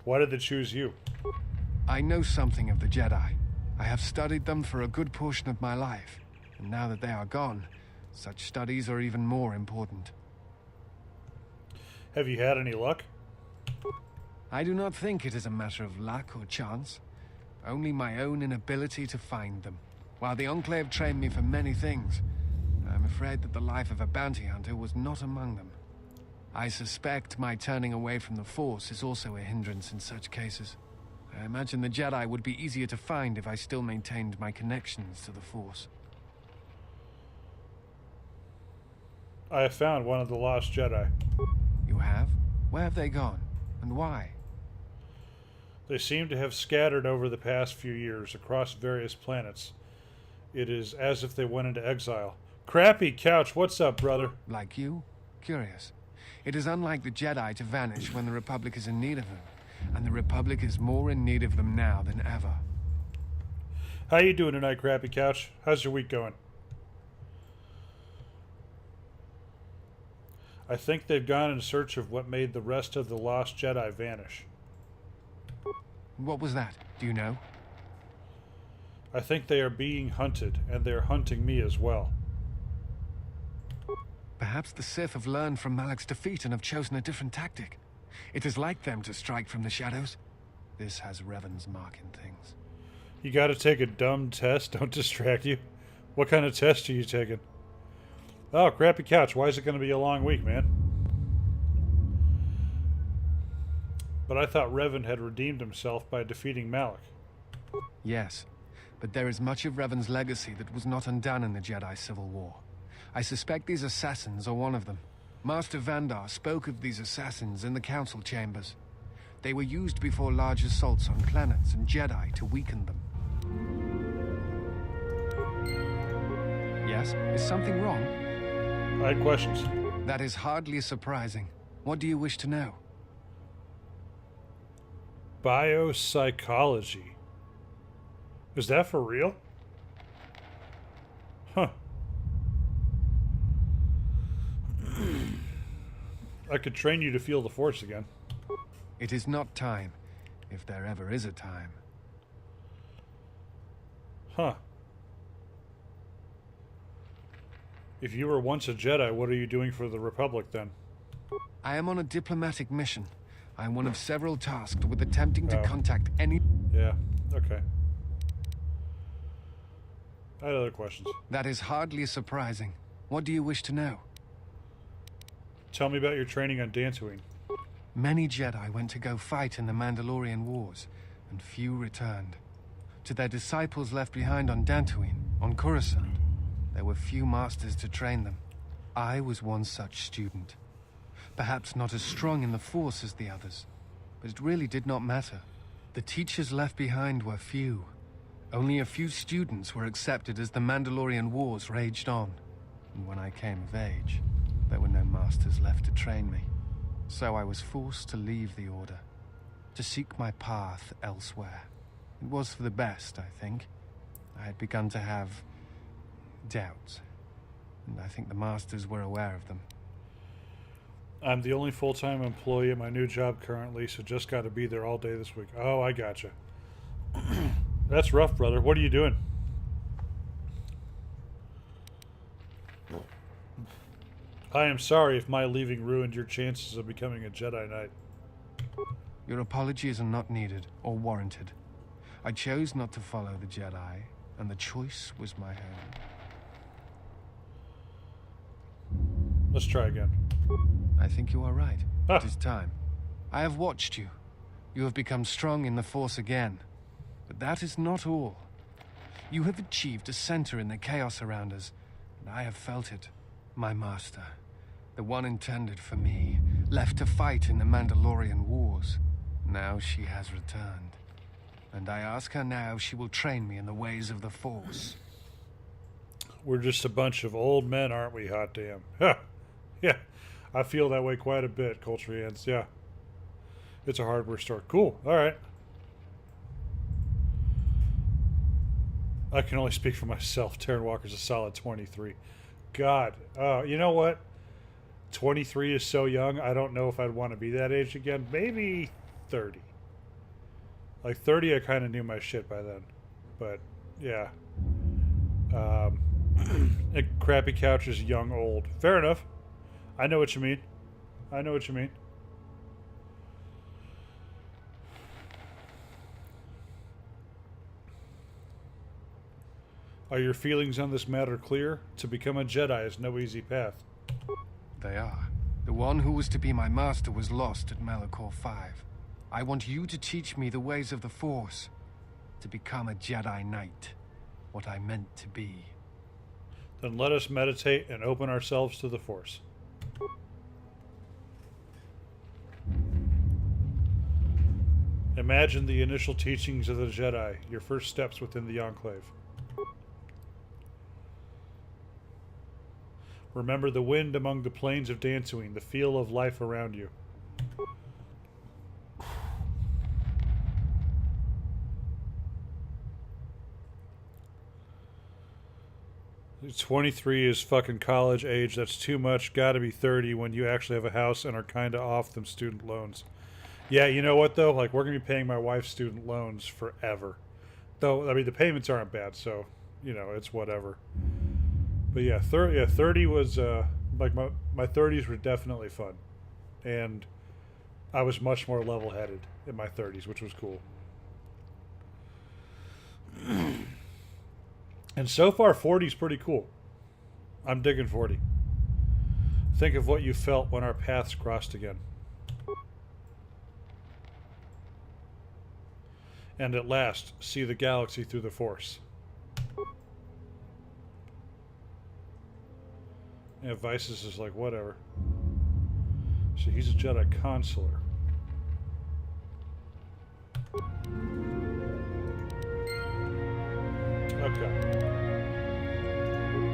Why did they choose you? I know something of the Jedi. I have studied them for a good portion of my life, and now that they are gone, such studies are even more important. Have you had any luck? I do not think it is a matter of luck or chance, only my own inability to find them. While the Enclave trained me for many things, I am afraid that the life of a bounty hunter was not among them. I suspect my turning away from the Force is also a hindrance in such cases. I imagine the Jedi would be easier to find if I still maintained my connections to the Force. I have found one of the lost Jedi. You have? Where have they gone? And why? They seem to have scattered over the past few years across various planets. It is as if they went into exile. Crappy Couch, what's up, brother? Like you? Curious. It is unlike the Jedi to vanish when the Republic is in need of them, and the Republic is more in need of them now than ever. How you doing tonight, Crappy Couch? How's your week going? I think they've gone in search of what made the rest of the lost Jedi vanish. What was that? Do you know? I think they are being hunted, and they're hunting me as well. Perhaps the Sith have learned from Malak's defeat and have chosen a different tactic. It is like them to strike from the shadows. This has Revan's mark in things. You gotta take a dumb test, don't distract you. What kind of test are you taking? Oh, Crappy Couch, why is it gonna be a long week, man? But I thought Revan had redeemed himself by defeating Malak. Yes, but there is much of Revan's legacy that was not undone in the Jedi Civil War. I suspect these assassins are one of them. Master Vandar spoke of these assassins in the council chambers. They were used before large assaults on planets and Jedi to weaken them. Yes? Is something wrong? I had questions. That is hardly surprising. What do you wish to know? Biopsychology. Is that for real? Huh. I could train you to feel the Force again. It is not time, if there ever is a time. Huh. If you were once a Jedi, what are you doing for the Republic then? I am on a diplomatic mission. I am one of several tasked with attempting to contact any... Yeah, okay. I had other questions. That is hardly surprising. What do you wish to know? Tell me about your training on Dantooine. Many Jedi went to go fight in the Mandalorian Wars, and few returned. To their disciples left behind on Dantooine, on Coruscant, there were few masters to train them. I was one such student. Perhaps not as strong in the Force as the others, but it really did not matter. The teachers left behind were few. Only a few students were accepted as the Mandalorian Wars raged on. And when I came of age, there were no masters left to train me. So I was forced to leave the Order, to seek my path elsewhere. It was for the best, I think. I had begun to have doubts, and I think the masters were aware of them. I'm the only full-time employee at my new job currently, so just got to be there all day this week. Oh, I gotcha. That's rough, brother. What are you doing? I am sorry if my leaving ruined your chances of becoming a Jedi Knight. Your apologies are not needed or warranted. I chose not to follow the Jedi, and the choice was my own. Let's try again. I think you are right. Ah. It is time. I have watched you. You have become strong in the Force again. But that is not all. You have achieved a center in the chaos around us, and I have felt it. My master, the one intended for me, left to fight in the Mandalorian Wars. Now she has returned. And I ask her now if she will train me in the ways of the Force. We're just a bunch of old men, aren't we, hot damn? Huh. Yeah, I feel that way quite a bit, Culturians. Yeah. It's a hardware store. Cool. All right. I can only speak for myself. Terran Walker's a solid 23. God. You know what? 23 is so young. I don't know if I'd want to be that age again. Maybe 30. Like 30, I kind of knew my shit by then. But, yeah. A crappy couch is young, old. Fair enough. I know what you mean. I know what you mean. Are your feelings on this matter clear? To become a Jedi is no easy path. They are. The one who was to be my master was lost at Malachor 5. I want you to teach me the ways of the Force. To become a Jedi Knight. What I meant to be. Then let us meditate and open ourselves to the Force. Imagine the initial teachings of the Jedi, your first steps within the Enclave. Remember the wind among the plains of Dantooine, the feel of life around you. "23 is fucking college age. That's too much. Gotta be 30 when you actually have a house and are kinda off them student loans." Yeah, you know what though? Like, we're gonna be paying my wife's student loans forever. Though, I mean, the payments aren't bad, so, you know, it's whatever. But yeah, 30 was, like, my 30s were definitely fun. And I was much more level-headed in my 30s, which was cool. And so far, 40 is pretty cool. I'm digging 40. Think of what you felt when our paths crossed again. And at last, see the galaxy through the Force. Yeah, Vices is like, whatever. So he's a Jedi consular. Okay.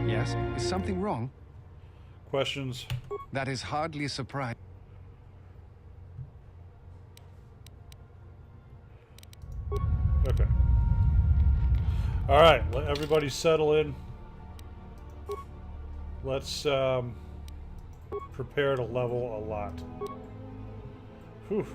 Yes? Is something wrong? Questions? That is hardly a surprise. Okay. Alright, let everybody settle in. Let's prepare to level a lot. Whew.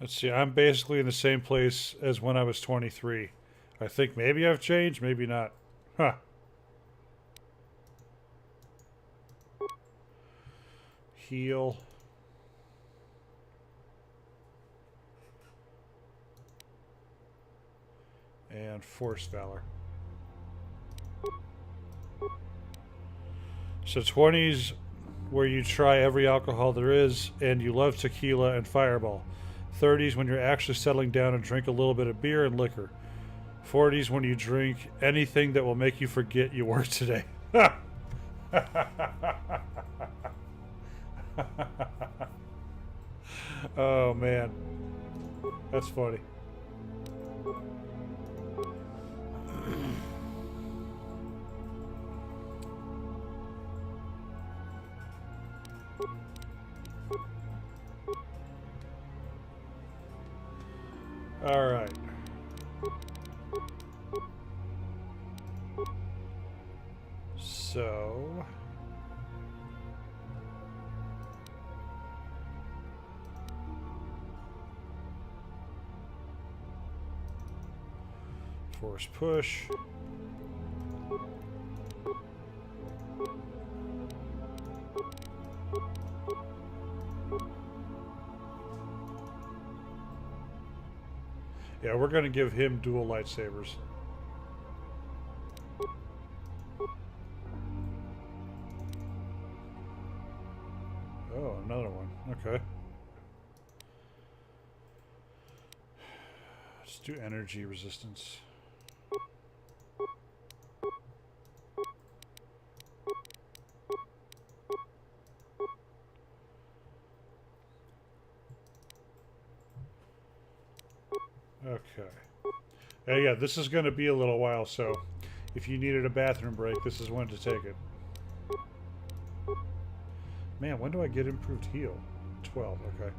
Let's see, I'm basically in the same place as when I was 23. I think maybe I've changed, maybe not. Huh. Heal. And Force Valor. So 20s where you try every alcohol there is and you love tequila and Fireball. 30s when you're actually settling down and drink a little bit of beer and liquor. 40s when you drink anything that will make you forget you worked today. Oh man, that's funny. All right. So force push. Yeah, we're going to give him dual lightsabers. Oh, another one. Okay. Let's do energy resistance. Okay. Yeah, this is going to be a little while, so if you needed a bathroom break, this is when to take it. Man, when do I get improved heal? 12, okay.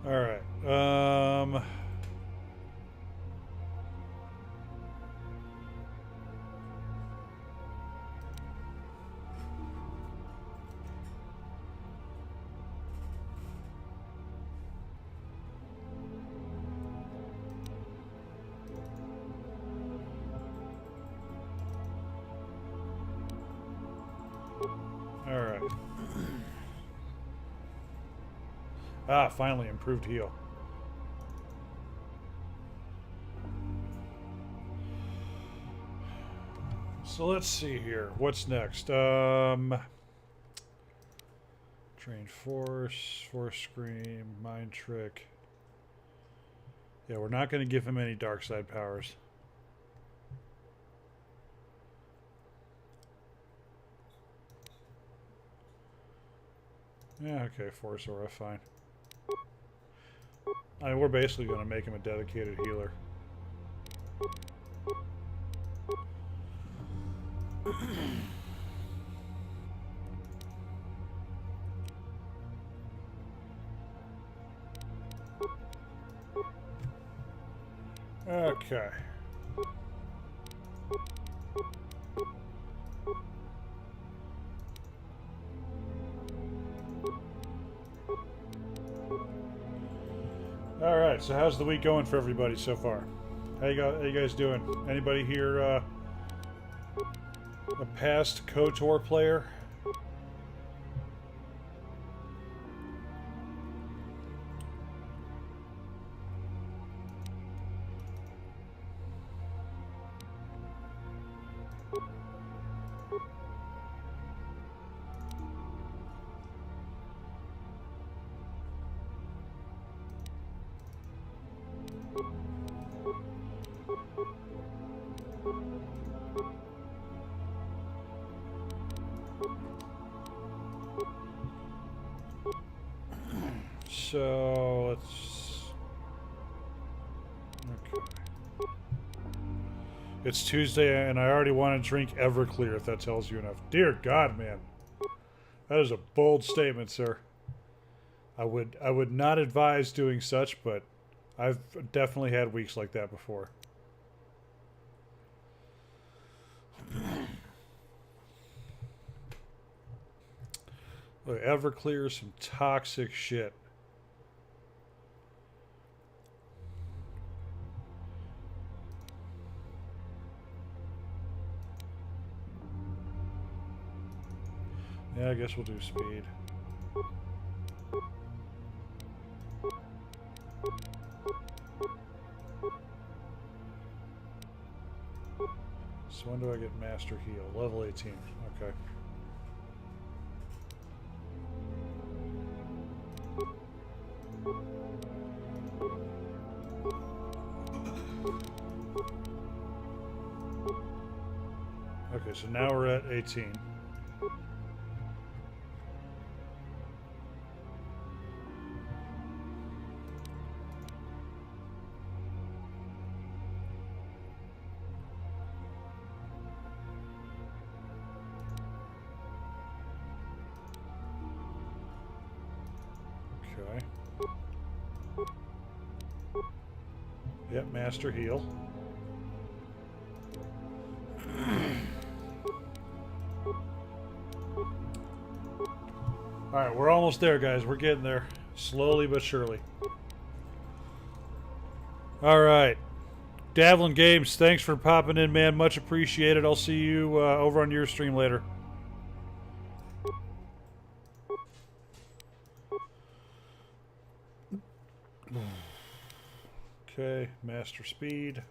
All right. All right. Ah, finally improved heal. So let's see here. What's next? Train Force, Force Scream, Mind Trick. Yeah, we're not going to give him any dark side powers. Yeah, okay, Force Aura, fine. I mean, we're basically going to make him a dedicated healer. Okay. All right, so how's the week going for everybody so far? How you guys doing? Anybody here a past KOTOR player? So let's. Okay. It's Tuesday, and I already want to drink Everclear. If that tells you enough. Dear God, man, that is a bold statement, sir. I would not advise doing such, but I've definitely had weeks like that before. Look, Everclear is some toxic shit. Yeah, I guess we'll do speed. So when do I get Master Heal? Level 18. Okay. Okay, so now we're at 18. Okay. Yep, Master Heal. Alright, we're almost there, guys. We're getting there. Slowly but surely. Alright. Davlin Games, thanks for popping in, man. Much appreciated. I'll see you over on your stream later. Okay, Master Speed.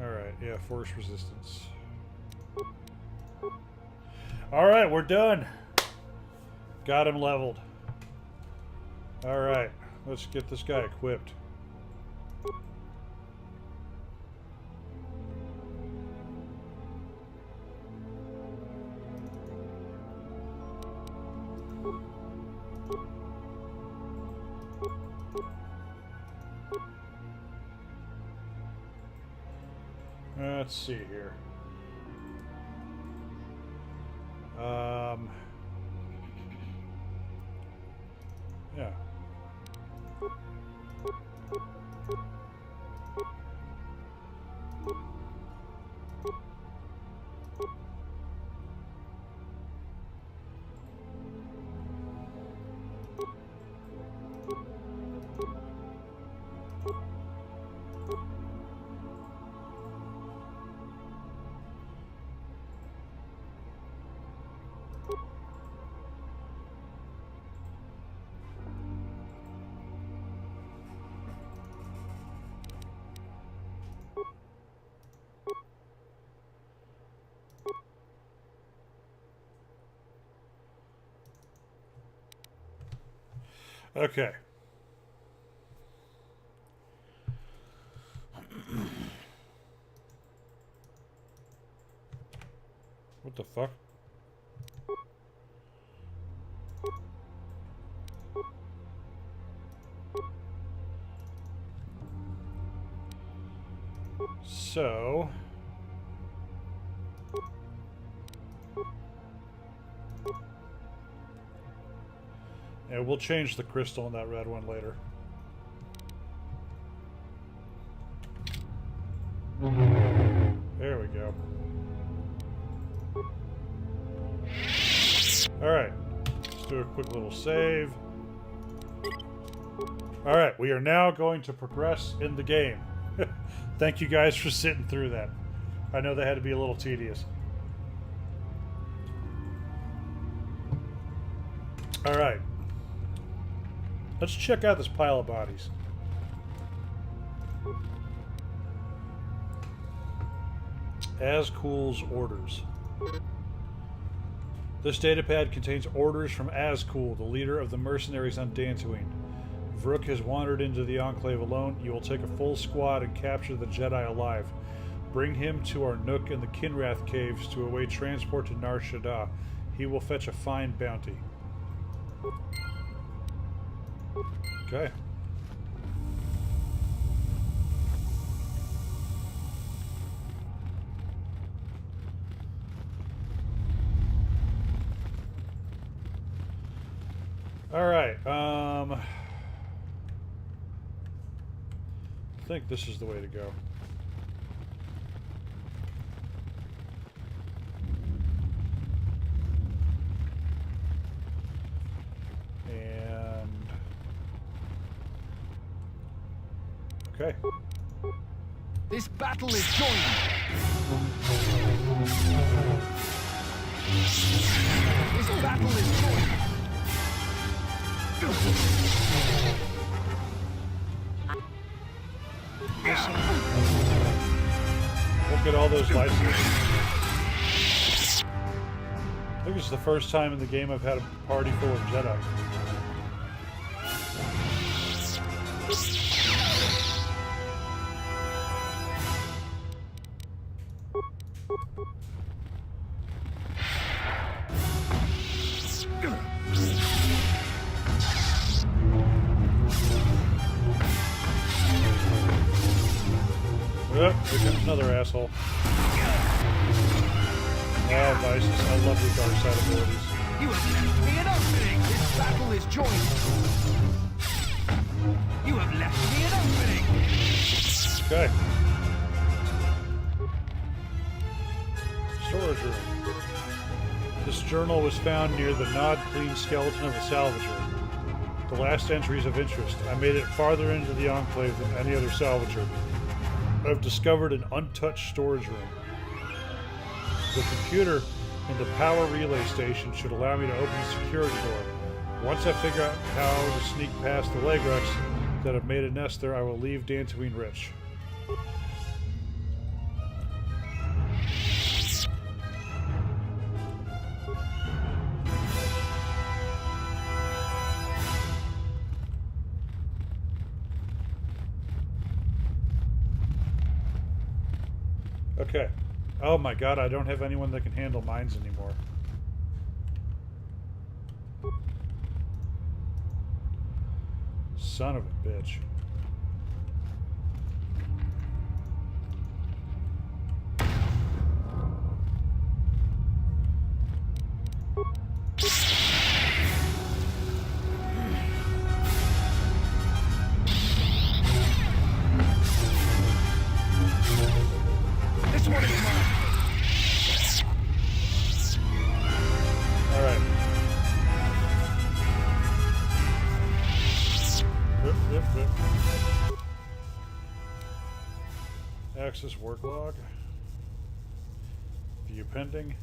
Alright, yeah, force resistance. Alright, we're done. Got him leveled. Alright, let's get this guy equipped. Let's see here. Yeah. Okay. What the fuck? So... yeah, we'll change the crystal in that red one later. There we go. Alright, let's do a quick little save. Alright, we are now going to progress in the game. Thank you guys for sitting through that. I know that had to be a little tedious. Alright. Let's check out this pile of bodies. Azkul's orders. This datapad contains orders from Azkul, the leader of the mercenaries on Dantooine. Vrook has wandered into the Enclave alone. You will take a full squad and capture the Jedi alive. Bring him to our Nook in the Kinrath Caves to await transport to Nar Shaddaa. He will fetch a fine bounty. Okay. All right. I think this is the way to go. And okay. This battle is joined. This battle is joined. Look at all those licenses. I think it's the first time in the game I've had a party full of Jedi. Here comes another asshole. Oh, Vices, I love your dark side abilities. You have left me an opening. This battle is joined. You have left me an opening. Okay. Storage room. This journal was found near the gnawed-clean skeleton of a salvager. The last entry is of interest. I made it farther into the Enclave than any other salvager. I've discovered an untouched storage room. The computer in the power relay station should allow me to open the security door. Once I figure out how to sneak past the Legrex that have made a nest there, I will leave Dantooine rich. Okay. Oh my god, I don't have anyone that can handle mines anymore. Son of a bitch. This one is mine. All right. Yep. Access work log. View pending.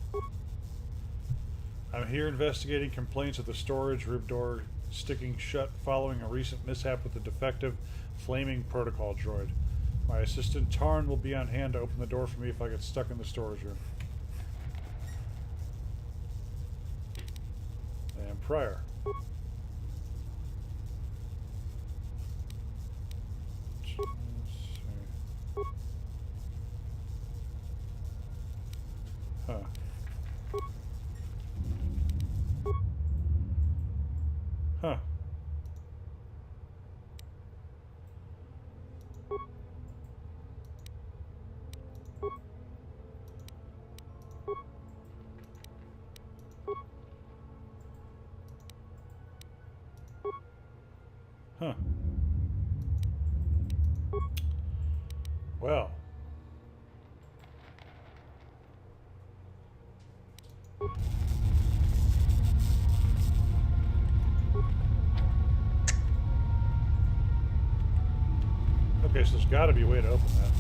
I'm here investigating complaints of the storage room door sticking shut following a recent mishap with the defective flaming protocol droid. My assistant Tarn will be on hand to open the door for me if I get stuck in the storage room. And Prior. Let's see. Huh. Huh. Huh. Well. Okay, so there's got to be a way to open that.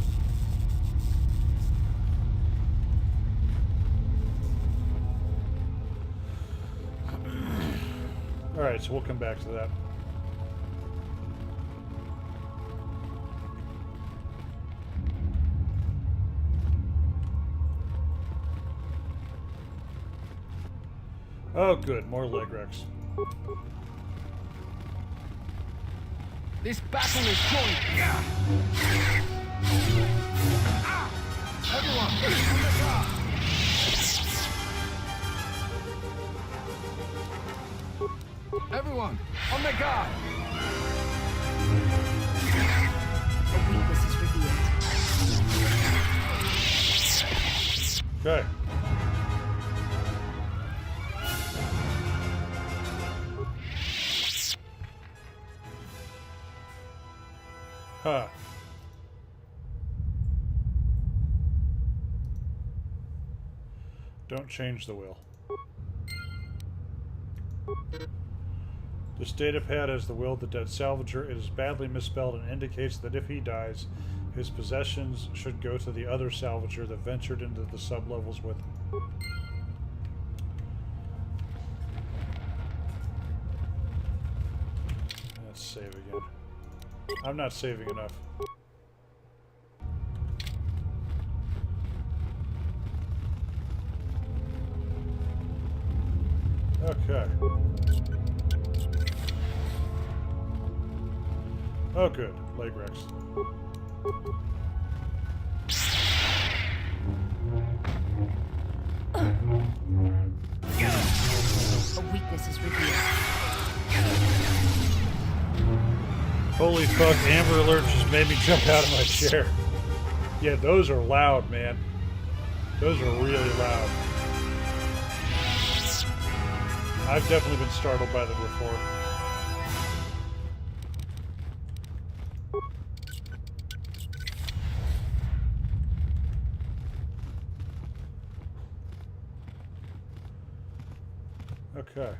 All right, so we'll come back to that. Oh, good. More leg wrecks. This battle is joint. Everyone, on the guard. Everyone, on the guard. A weakness is revealed. Okay. Huh. Don't change the wheel. This data pad has the will of the dead salvager. It is badly misspelled and indicates that if he dies, his possessions should go to the other salvager that ventured into the sublevels with him. Let's save again. I'm not saving enough. Okay. Oh, good. Leg wrecks. A weakness is revealed. Holy fuck, Amber Alert just made me jump out of my chair. Yeah, those are loud, man. Those are really loud. I've definitely been startled by them before. Okay.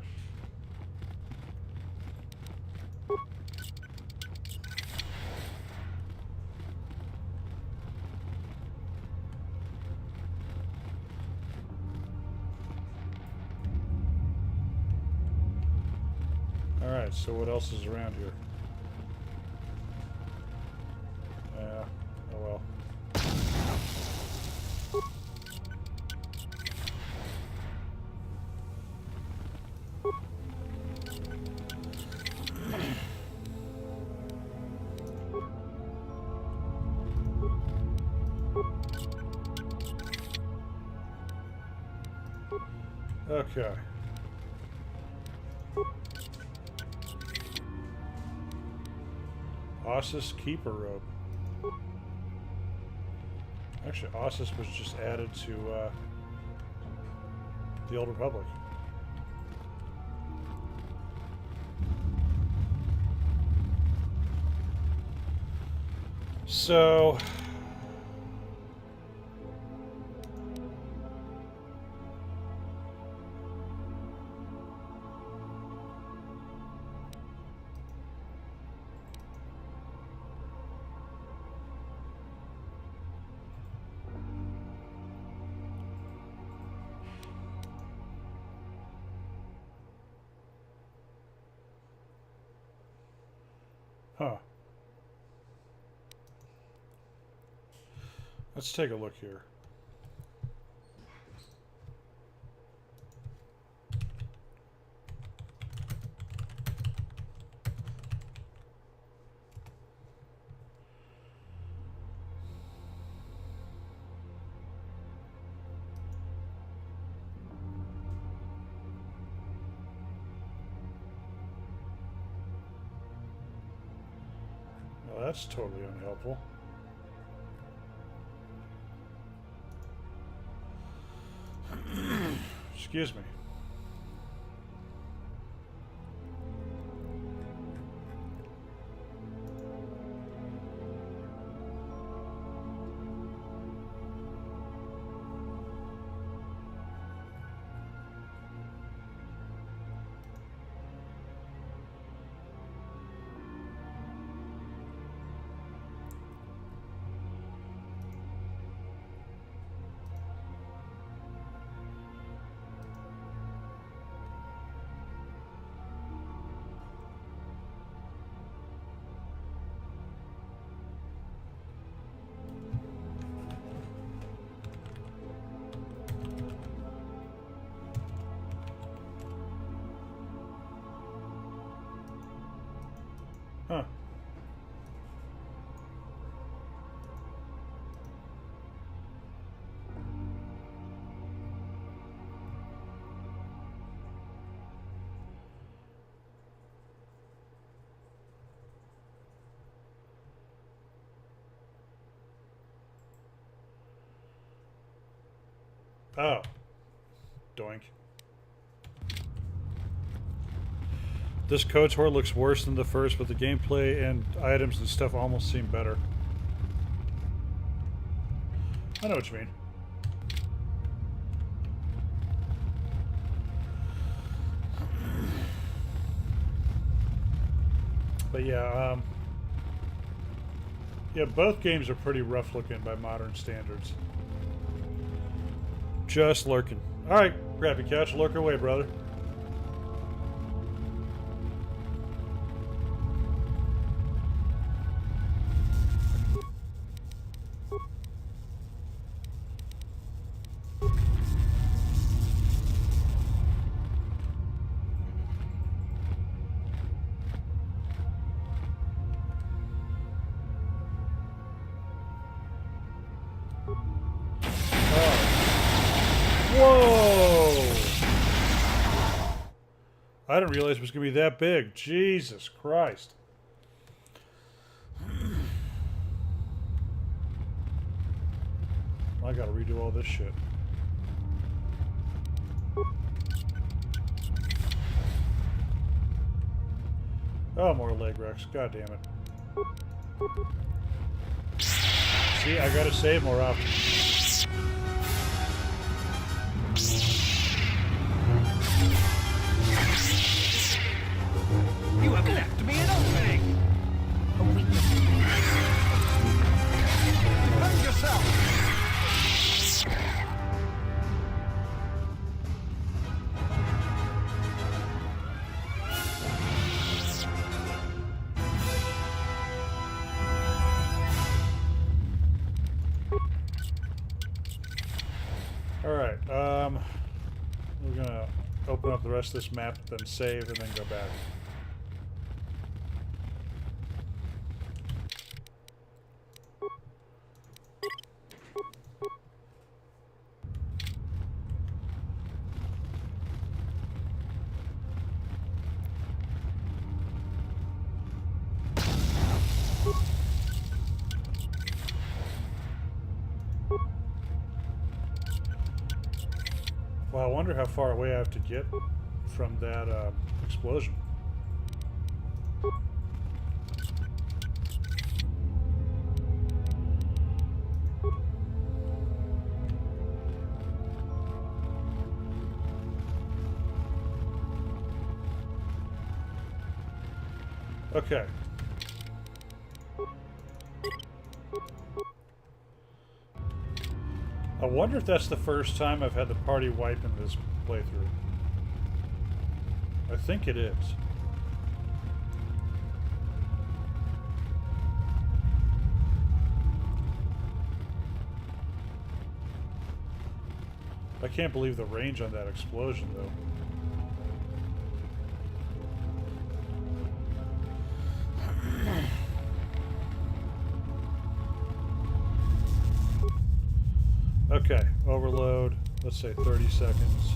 Alright, so what else is around here? Yeah, oh well. Okay. Ossus Keeper Rope. Actually, Ossus was just added to the Old Republic. So... Huh. Let's take a look here. Well, that's totally unhelpful. Excuse me. Huh. Oh. Doink. This KOTOR looks worse than the first, but the gameplay and items and stuff almost seem better. I know what you mean. But yeah, yeah, both games are pretty rough looking by modern standards. Just lurking. Alright, grab your couch, lurk away, brother. Whoa! I didn't realize it was going to be that big. Jesus Christ. I gotta redo all this shit. Oh, more leg wrecks. God damn it. See, I gotta save more often. You have left me an opening! A weakness is revealed. Defend yourself! Alright, we're gonna open up the rest of this map, then save, and then go back. Well, I wonder how far away I have to get from that explosion. Okay. I wonder if that's the first time I've had the party wipe in this playthrough. I think it is. I can't believe the range on that explosion, though. Okay, overload, let's say 30 seconds.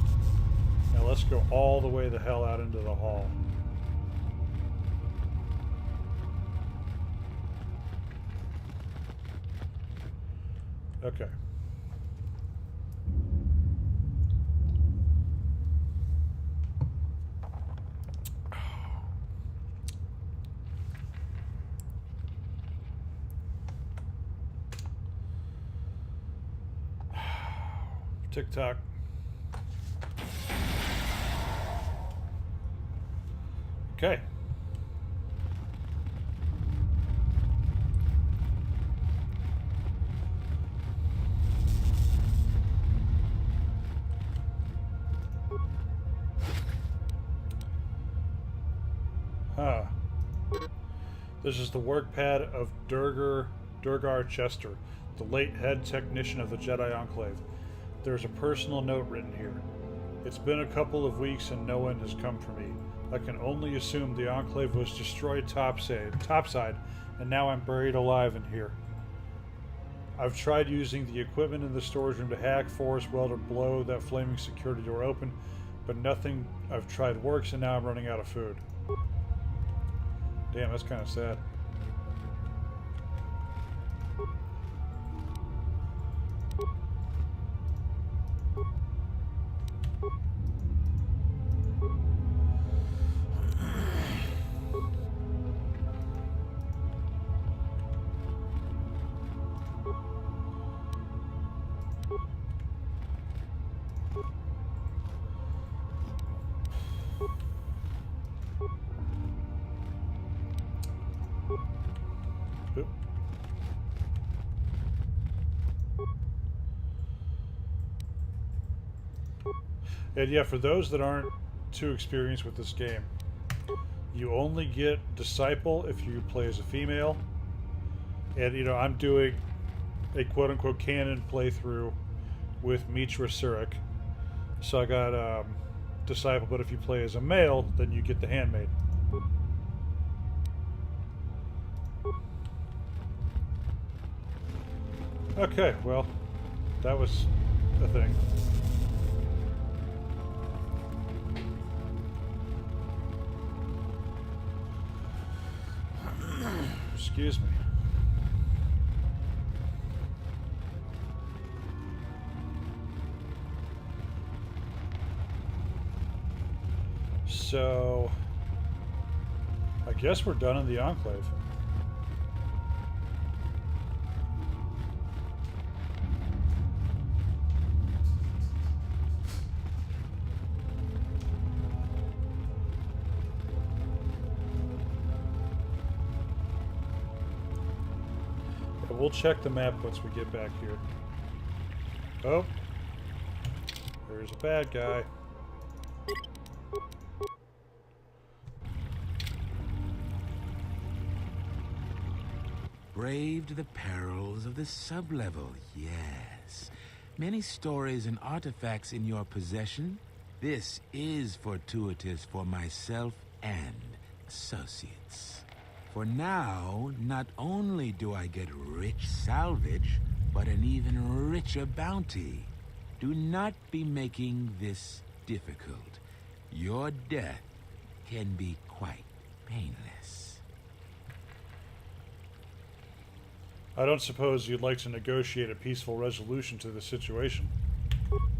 Now let's go all the way the hell out into the hall. Okay. TikTok. Okay. Huh. This is the work pad of Durgar Chester, the late head technician of the Jedi Enclave. There's a personal note written here. It's been a couple of weeks and no one has come for me. I can only assume the Enclave was destroyed topside, and now I'm buried alive in here. I've tried using the equipment in the storage room to hack, force, weld, or blow that flaming security door open, but nothing I've tried works, and now I'm running out of food. Damn, that's kind of sad. Oop. And yeah, for those that aren't too experienced with this game, you only get Disciple if you play as a female. And, you know, I'm doing a quote-unquote canon playthrough with Mitra Surik. So I got Disciple, but if you play as a male, then you get the Handmaid. Okay, well, that was a thing. Excuse me. So, I guess we're done in the Enclave. We'll check the map once we get back here. Oh, there's a bad guy. Braved the perils of the sublevel, yes. Many stories and artifacts in your possession. This is fortuitous for myself and associates. For now, not only do I get rich salvage, but an even richer bounty. Do not be making this difficult. Your death can be quite painless. I don't suppose you'd like to negotiate a peaceful resolution to the situation.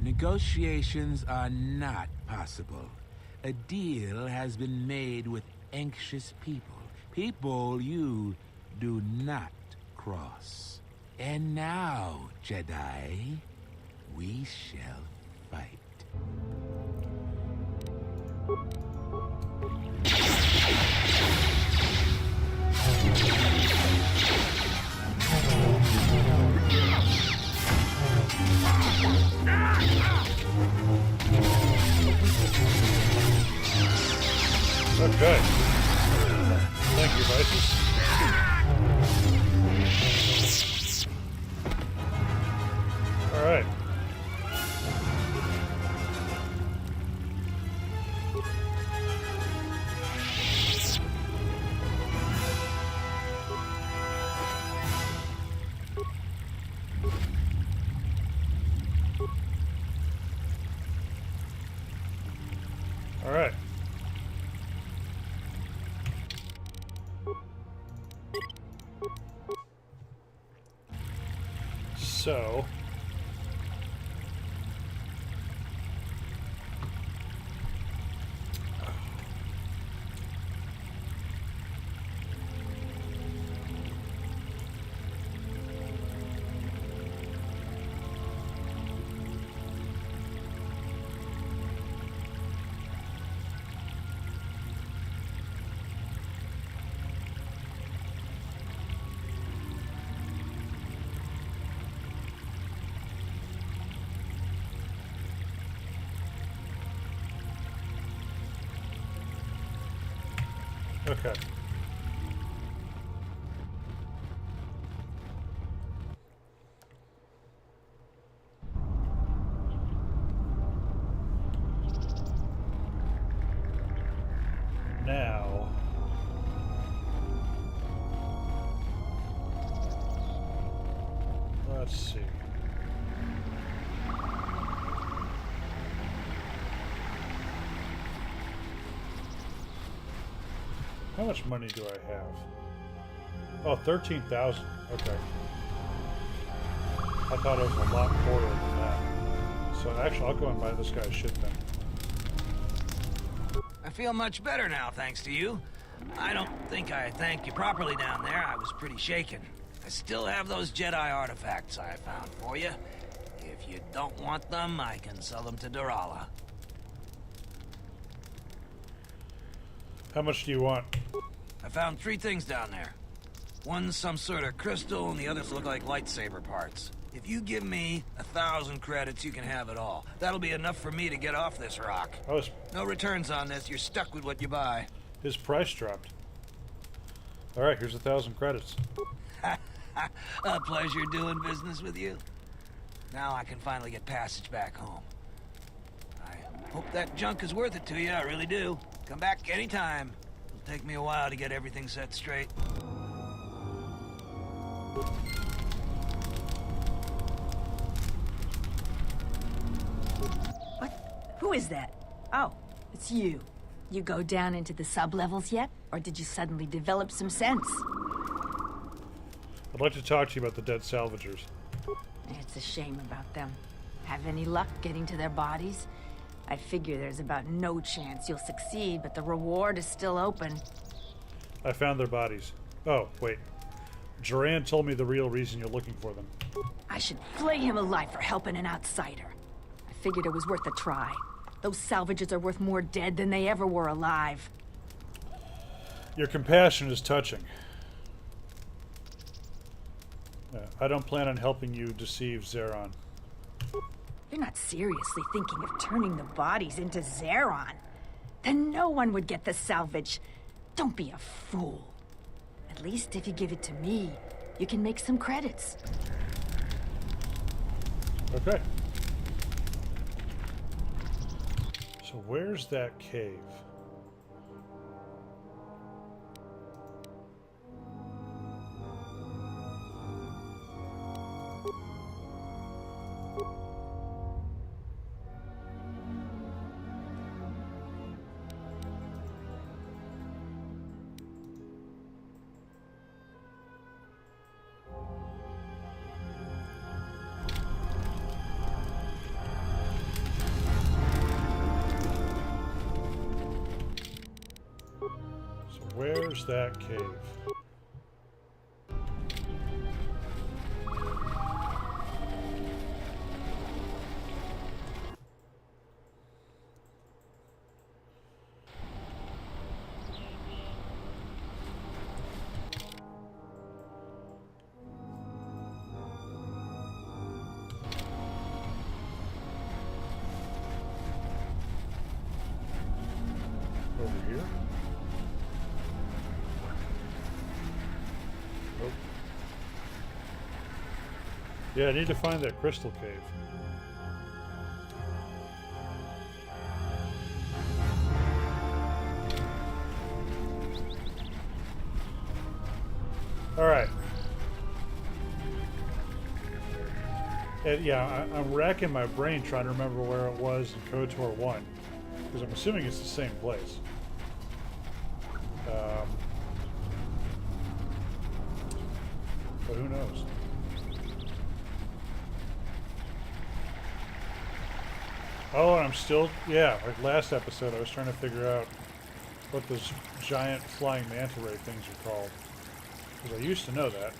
Negotiations are not possible. A deal has been made with anxious people. People you do not cross. And now, Jedi, we shall fight. Okay. Thank you, Vices. All right. All right. So, okay. Let's see. How much money do I have? Oh, 13,000. Okay. I thought it was a lot poorer than that. So actually, I'll go and buy this guy's shit then. I feel much better now, thanks to you. I don't think I thanked you properly down there. I was pretty shaken. I still have those Jedi artifacts I found for you. If you don't want them, I can sell them to Durala. How much do you want? I found 3 things down there. One's some sort of crystal, and the others look like lightsaber parts. If you give me 1,000 credits, you can have it all. That'll be enough for me to get off this rock. Oh, No returns on this. You're stuck with what you buy. his price dropped. All right, here's 1,000 credits. A pleasure doing business with you. Now I can finally get passage back home. I hope that junk is worth it to you. I really do. Come back anytime. It'll take me a while to get everything set straight. What? Who is that? Oh, it's you. You go down into the sub-levels yet? Or did you suddenly develop some sense? I'd like to talk to you about the dead salvagers. It's a shame about them. Have any luck getting to their bodies? I figure there's about no chance you'll succeed, but the reward is still open. I found their bodies. Oh, wait. Duran told me the real reason you're looking for them. I should flay him alive for helping an outsider. I figured it was worth a try. Those salvagers are worth more dead than they ever were alive. Your compassion is touching. I don't plan on helping you deceive Zeron. You're not seriously thinking of turning the bodies into Zeron. Then no one would get the salvage. Don't be a fool. At least if you give it to me, you can make some credits. Okay. So where's that cave? Where's that cave? Over here? Nope. Yeah, I need to find that crystal cave. Alright. And yeah, I'm racking my brain trying to remember where it was in KOTOR 1. Because I'm assuming it's the same place. But who knows? Oh, and I'm still, yeah, like last episode, I was trying to figure out what those giant flying manta ray things are called. Because I used to know that.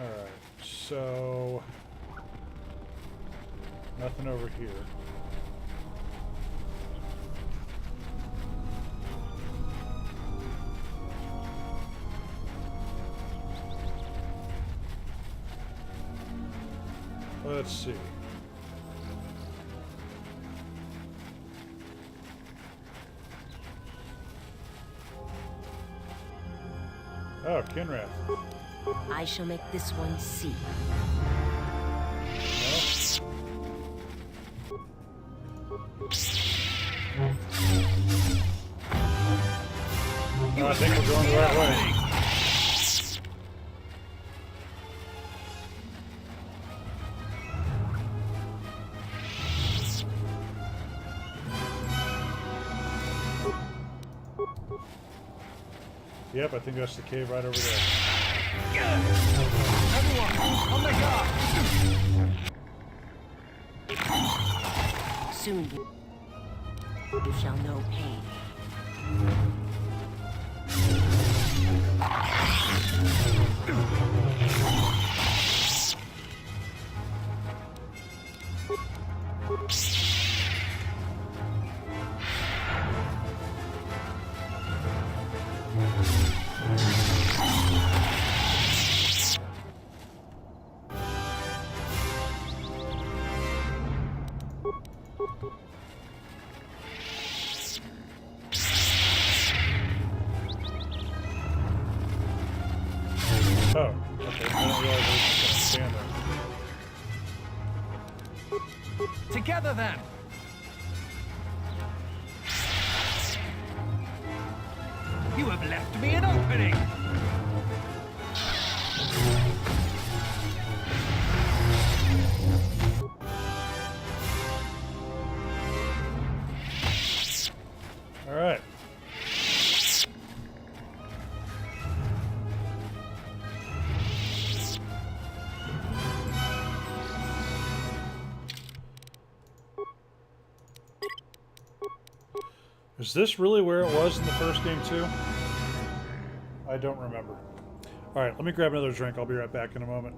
Alright, so nothing over here. Let's see. Oh, Kinrath. I shall make this one see. No? think we're going the right way. Yep, I think that's the cave right over there. Everyone, on the guard! Soon you shall know pain. Oh, okay. I didn't realize I was just gonna stand there. Together then! You have left me an opening! All right. Is this really where it was in the first game too? I don't remember. All right, let me grab another drink. I'll be right back in a moment.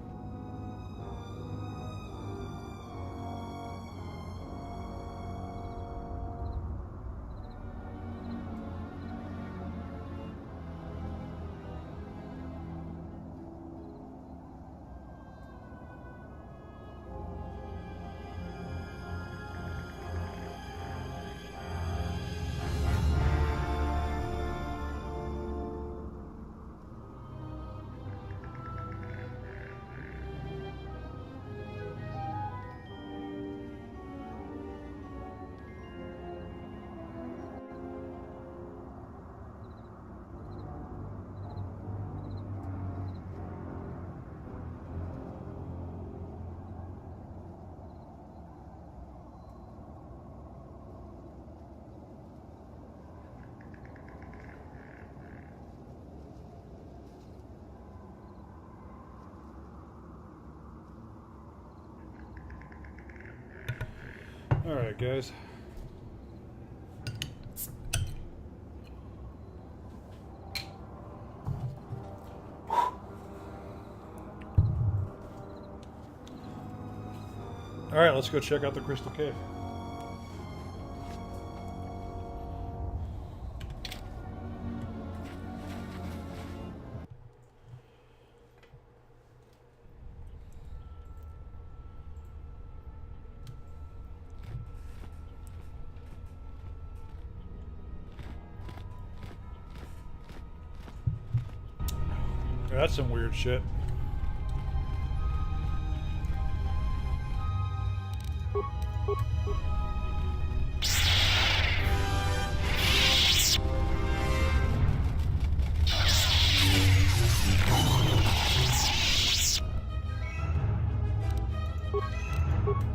All right, guys. All right, let's go check out the Crystal Cave. That's some weird shit.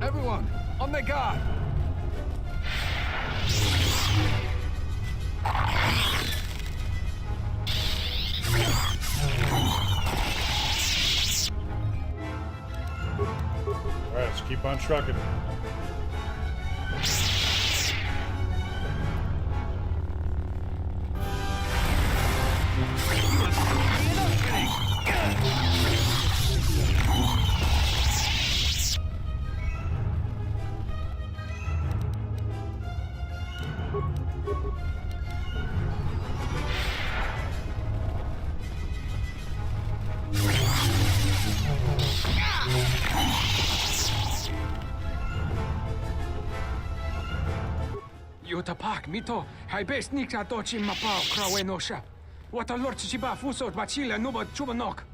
Everyone, on the guard! Alright, let's keep on trucking. Tapak mito hai best nikta dochi mapao krawe no sha. What a lord chiba fusot bachila nuba chubanok.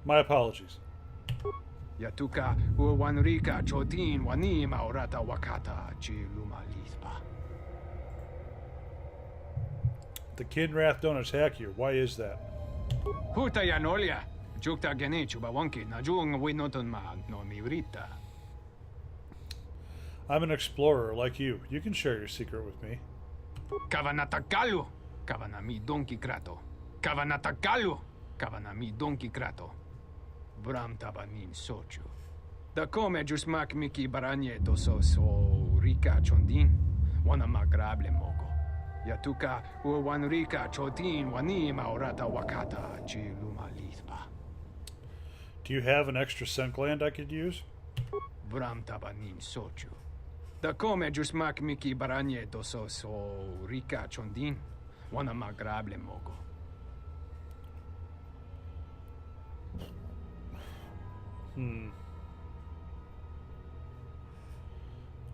My apologies. Yatuka uwanrika chodin wani maurata wakata chiluma lispa. The Kinrath don't attack you. Why is that? Huta Yanolia. Jukta Genichu Bawanki, Najung Winotun Ma no Miurita. I'm an explorer like you. You can share your secret with me. Kavanatakalu. Kavanami Donkey Krato. Kavanatakalu. Kavanami Donkey Krato. Bram Tabanin Sochu. Da come Jusmak Miki Baranye Doso so Rika Chondin. Wana Magrable Mogo. Yatuka Wanrika Chotin Wani Maurata Wakata Chiluma Lithba. Do you have an extra scent gland I could use? Bram Tabanin Sochu. Da come Jusmak Miki Baranye Doso so Rika Chondin. Wana Magrable Mogo.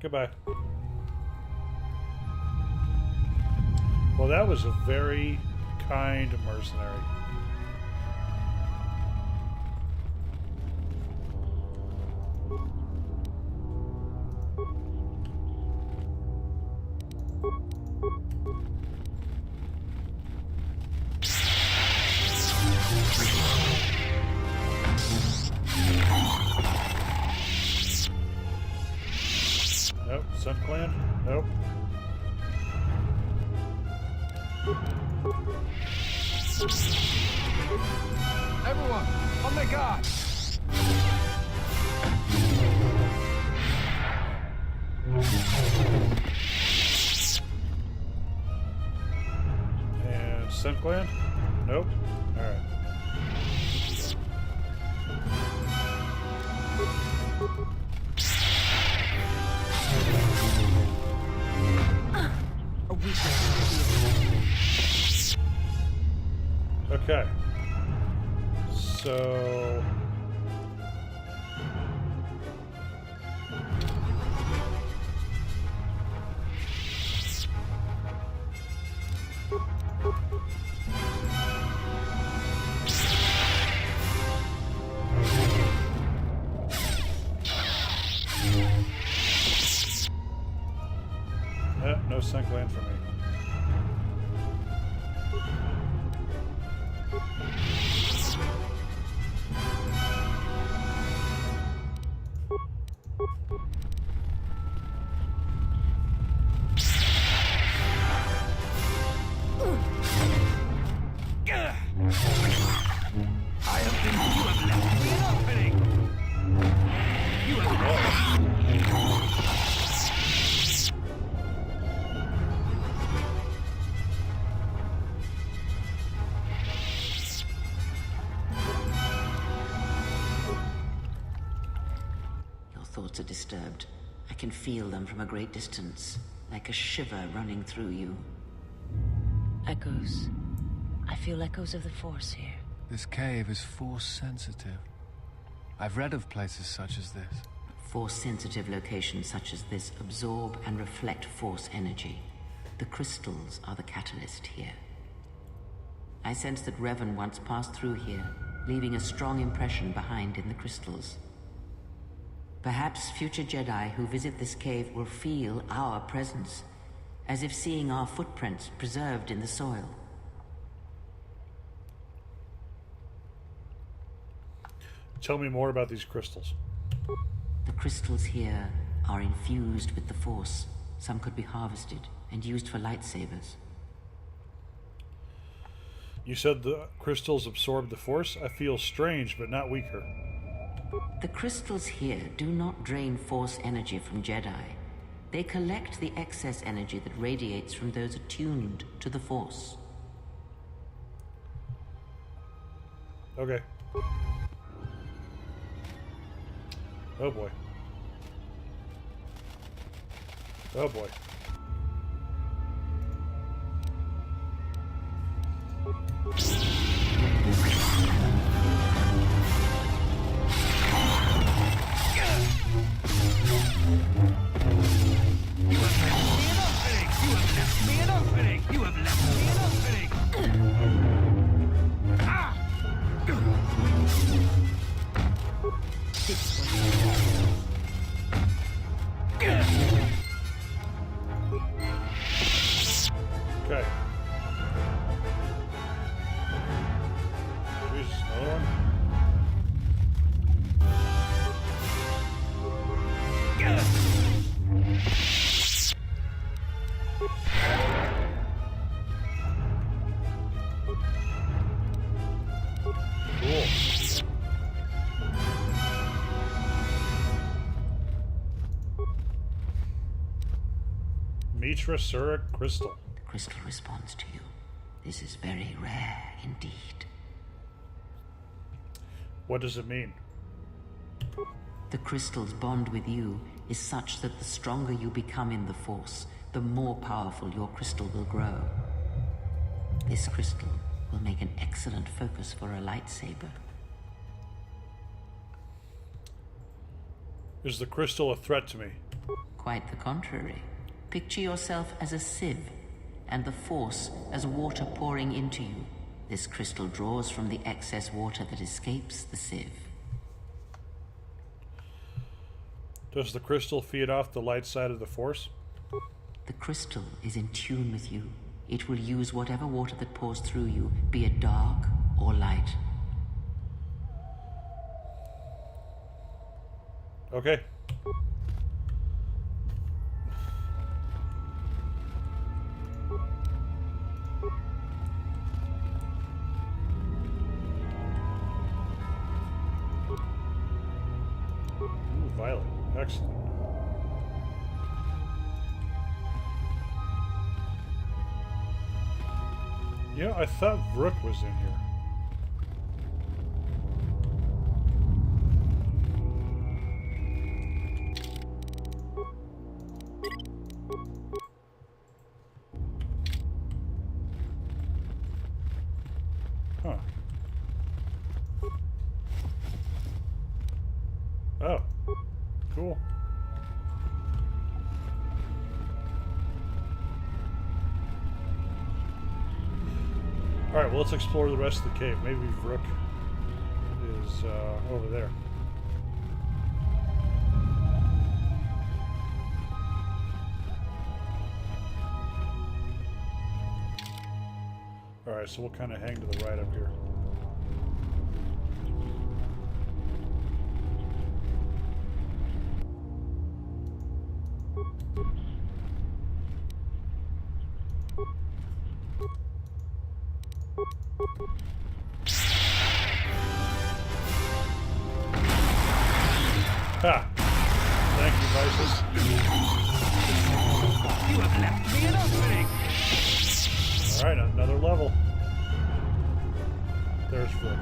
Goodbye. Well, that was a very kind mercenary. Nope. Sun Clan? Nope. Everyone, on the guard! And Sun Clan? Nope. Alright. Okay. So... no sunk land for me. Thoughts are disturbed. I can feel them from a great distance, like a shiver running through you. Echoes. I feel echoes of the Force here. This cave is Force-sensitive. I've read of places such as this. Force-sensitive locations such as this absorb and reflect Force energy. The crystals are the catalyst here. I sense that Revan once passed through here, leaving a strong impression behind in the crystals. Perhaps future Jedi who visit this cave will feel our presence, as if seeing our footprints preserved in the soil. Tell me more about these crystals. The crystals here are infused with the Force. Some could be harvested and used for lightsabers. You said the crystals absorb the Force? I feel strange, but not weaker. The crystals here do not drain Force energy from Jedi. They collect the excess energy that radiates from those attuned to the Force. Okay. Oh boy. Oh boy. Okay. Mitra Surik crystal. The crystal responds to you. This is very rare indeed. What does it mean? The crystal's bond with you is such that the stronger you become in the Force, the more powerful your crystal will grow. This crystal will make an excellent focus for a lightsaber. Is the crystal a threat to me? Quite the contrary. Picture yourself as a sieve, and the Force as water pouring into you. This crystal draws from the excess water that escapes the sieve. Does the crystal feed off the light side of the Force? The crystal is in tune with you. It will use whatever water that pours through you, be it dark or light. Okay. Ooh, violet. Excellent. Yeah, I thought Rook was in here. Huh. Oh. Cool. Alright, well, let's explore the rest of the cave. Maybe Rook is over there. Alright, so we'll kind of hang to the right up here. Ha! Thank you, Vices. You have left me an opening. Alright, another level. There's Rook.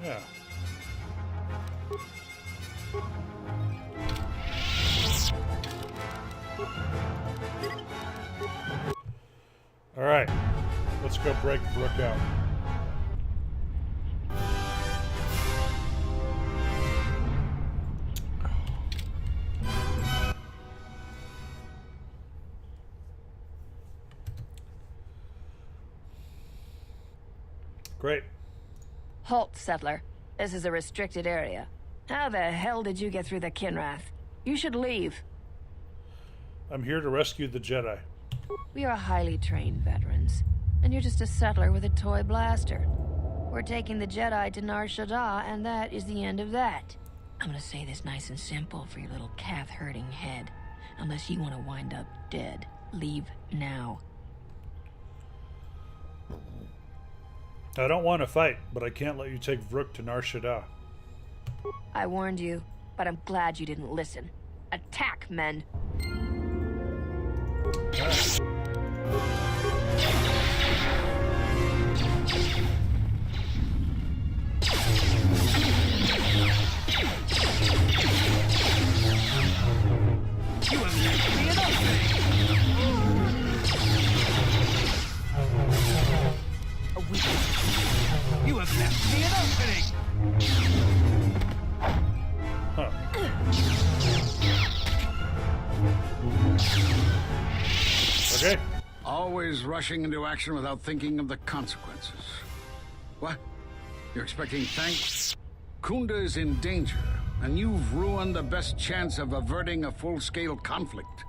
Yeah. All right, let's go break Rook out. Great. Halt, settler. This is a restricted area. How the hell did you get through the Kinrath? You should leave. I'm here to rescue the Jedi. We are highly trained veterans, and you're just a settler with a toy blaster. We're taking the Jedi to Nar Shaddaa, and that is the end of that. I'm gonna say this nice and simple for your little calf-hurting head. Unless you want to wind up dead, leave now. I don't want to fight, but I can't let you take Rook to Nar Shaddaa. I warned you, but I'm glad you didn't listen. Attack, men! Right. You have left me an opening. You have left me an opening. Huh. Okay. Always rushing into action without thinking of the consequences. What? You're expecting thanks? Kunda is in danger, and you've ruined the best chance of averting a full-scale conflict.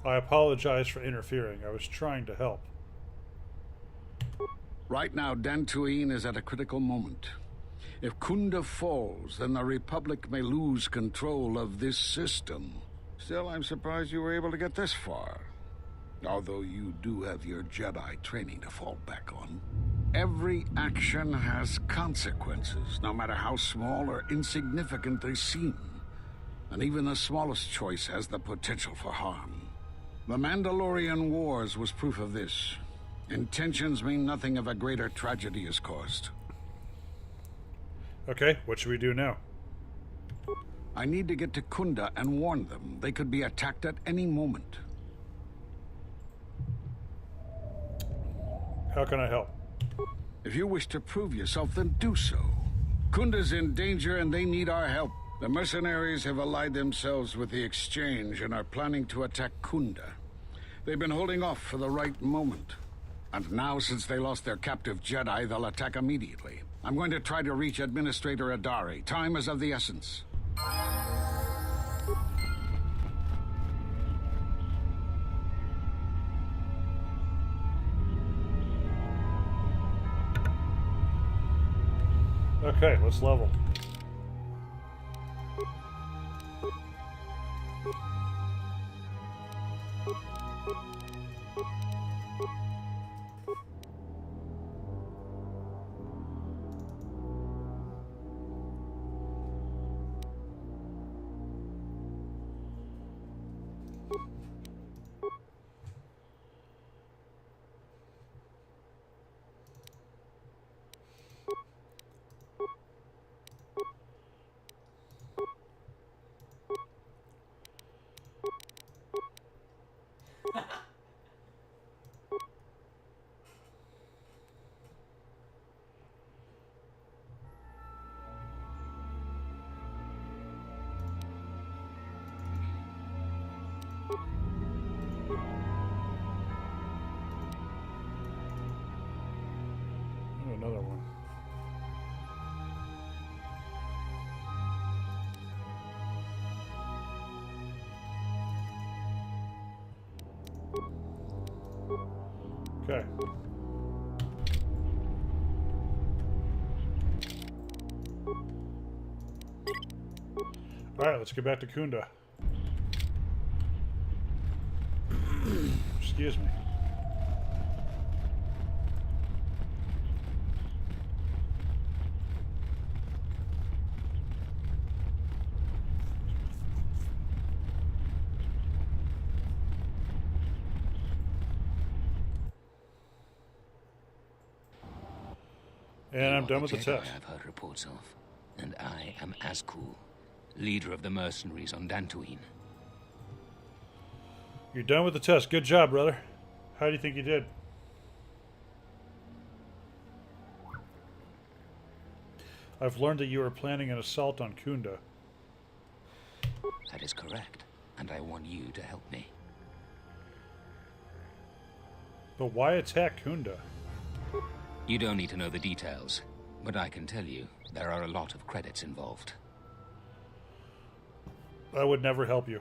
I apologize for interfering. I was trying to help. Right now, Dantooine is at a critical moment. If Kunda falls, then the Republic may lose control of this system. Still, I'm surprised you were able to get this far. Although you do have your Jedi training to fall back on. Every action has consequences, no matter how small or insignificant they seem. And even the smallest choice has the potential for harm. The Mandalorian Wars was proof of this. Intentions mean nothing if a greater tragedy is caused. Okay, what should we do now? I need to get to Kunda and warn them. They could be attacked at any moment. How can I help? If you wish to prove yourself, then do so. Kunda's in danger and they need our help. The mercenaries have allied themselves with the Exchange and are planning to attack Kunda. They've been holding off for the right moment. And now, since they lost their captive Jedi, they'll attack immediately. I'm going to try to reach Administrator Adari. Time is of the essence. Okay, let's level. Another one. Okay. All right, let's get back to Kunda. Excuse me. And I'm done with the test. I've heard reports of, and I am Azkul, leader of the mercenaries on Dantooine. You're done with the test. Good job, brother. How do you think you did? I've learned that you are planning an assault on Kunda. That is correct, and I want you to help me. But why attack Kunda? You don't need to know the details, but I can tell you there are a lot of credits involved. I would never help you.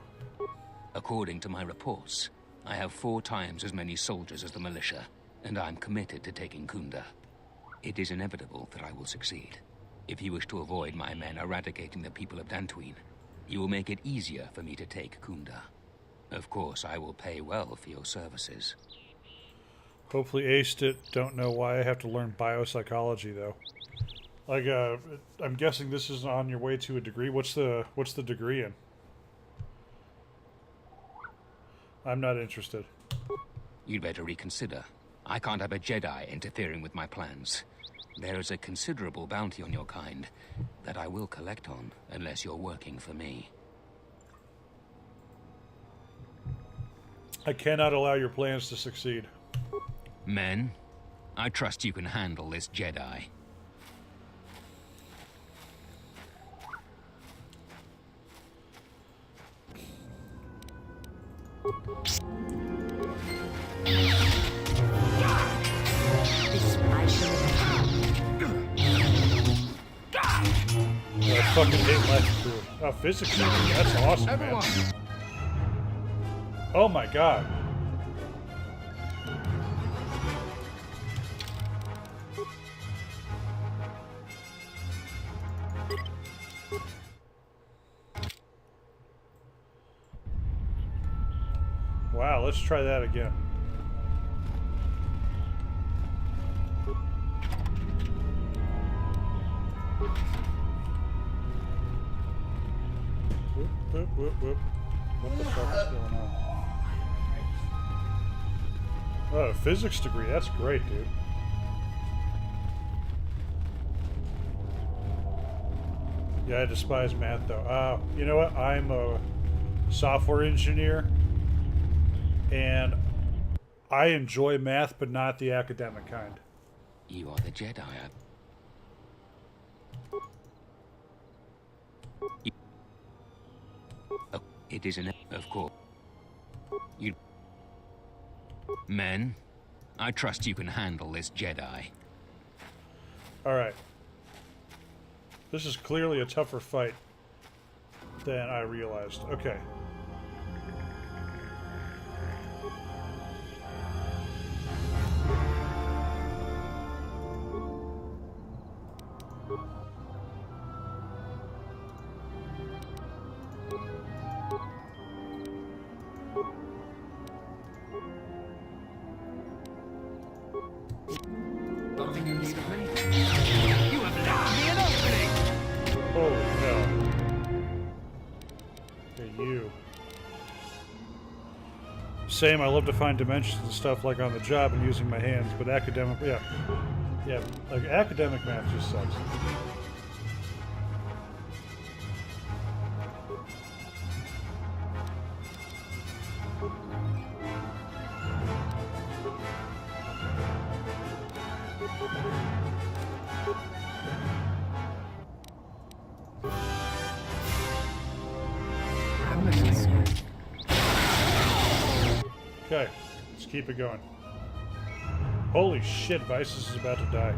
According to my reports, I have 4 times as many soldiers as the militia, and I'm committed to taking Kunda. It is inevitable that I will succeed. If you wish to avoid my men eradicating the people of Dantooine, you will make it easier for me to take Kunda. Of course, I will pay well for your services. Hopefully aced it. Don't know why I have to learn biopsychology though. Like, I'm guessing this is on your way to a degree. What's the degree in? I'm not interested. You'd better reconsider. I can't have a Jedi interfering with my plans. There is a considerable bounty on your kind that I will collect on unless you're working for me. I cannot allow your plans to succeed. Men, I trust you can handle this Jedi. fucking hate Life Crew. Oh, physics. That's awesome, man. Oh my god. Wow, let's try that again. Whoop, whoop, whoop, whoop. What the fuck is going on? Oh, a physics degree. That's great, dude. Yeah, I despise math, though. You know what? I'm a software engineer, and I enjoy math, but not the academic kind. You are the Jedi. Oh, it is of course. You... Men, I trust you can handle this Jedi. Alright. This is clearly a tougher fight than I realized. Okay. Holy hell. Okay, you. Same, I love to find dimensions and stuff like on the job and using my hands, but academic, yeah. Yeah, like academic math just sucks. Okay, let's keep it going. Holy shit, Vices is about to die.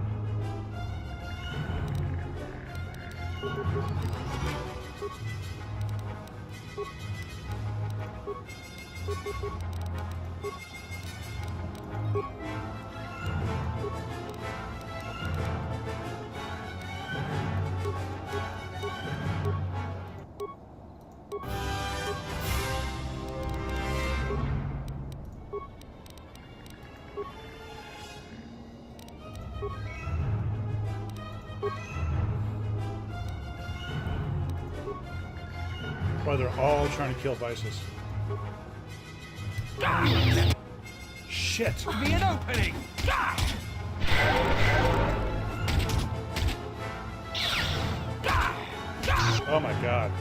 Why they're all trying to kill Vices. Shit! Be an opening! Oh my god.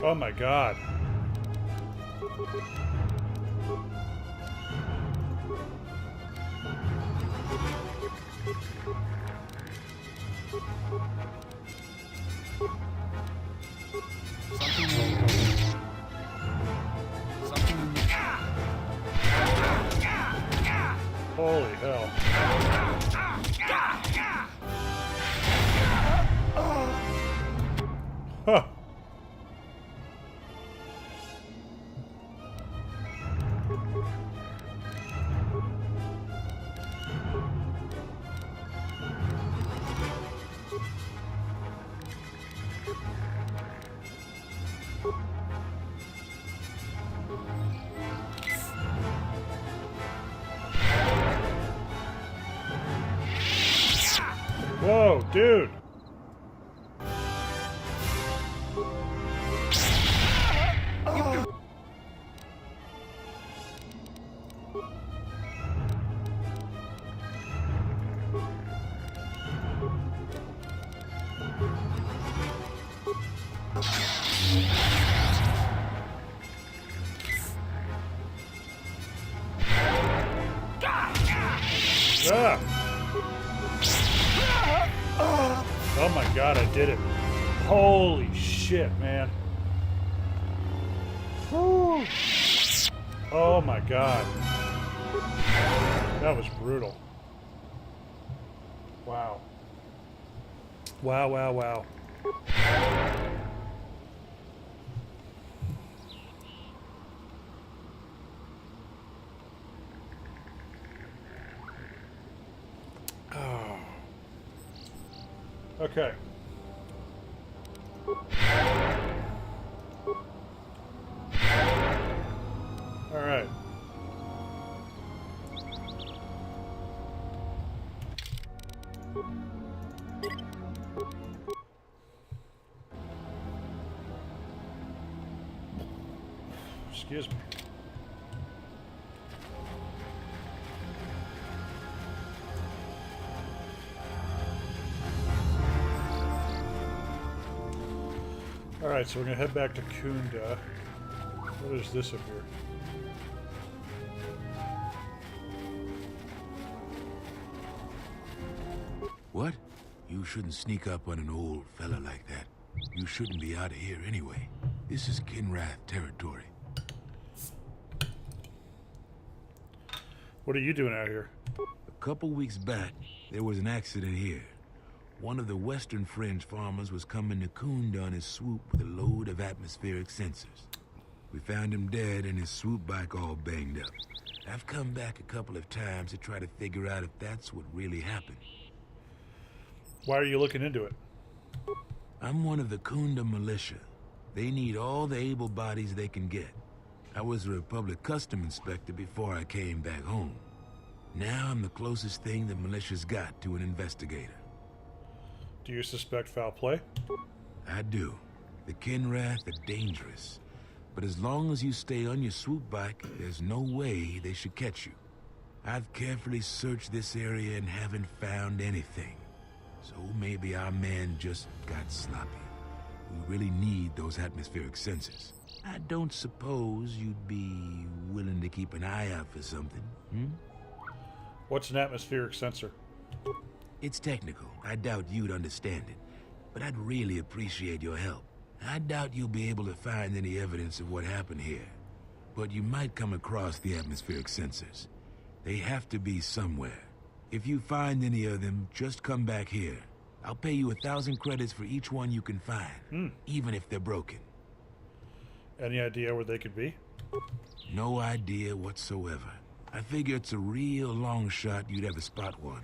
Oh my god. Holy hell. Huh. Whoa, dude! Ah! Oh my god, I did it. Holy shit, man. Whew. Oh my god. That was brutal. Wow. Wow, wow, wow. Oh. Okay. All right. Excuse me. All right, so we're gonna head back to Kunda. What is this up here? What? You shouldn't sneak up on an old fella like that. You shouldn't be out of here anyway. This is Kinrath territory. What are you doing out here? A couple weeks back, there was an accident here. One of the Western Fringe farmers was coming to Kunda on his swoop with a load of atmospheric sensors. We found him dead and his swoop bike all banged up. I've come back a couple of times to try to figure out if that's what really happened. Why are you looking into it? I'm one of the Kunda militia. They need all the able bodies they can get. I was a Republic custom inspector before I came back home. Now I'm the closest thing the militia's got to an investigator. Do you suspect foul play? I do. The Kinrath are dangerous. But as long as you stay on your swoop bike, there's no way they should catch you. I've carefully searched this area and haven't found anything. So maybe our man just got sloppy. We really need those atmospheric sensors. I don't suppose you'd be willing to keep an eye out for something, hmm? What's an atmospheric sensor? It's technical. I doubt you'd understand it. But I'd really appreciate your help. I doubt you'll be able to find any evidence of what happened here. But you might come across the atmospheric sensors. They have to be somewhere. If you find any of them, just come back here. I'll pay you 1,000 credits for each one you can find, even if they're broken. Any idea where they could be? No idea whatsoever. I figure it's a real long shot you'd ever spot one.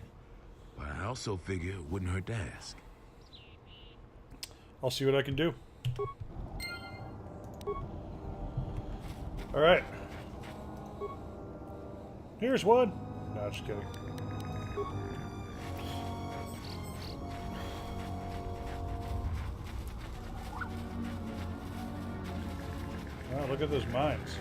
But I also figure it wouldn't hurt to ask. I'll see what I can do. All right. Here's one. No, just kidding. Oh, look at those mines.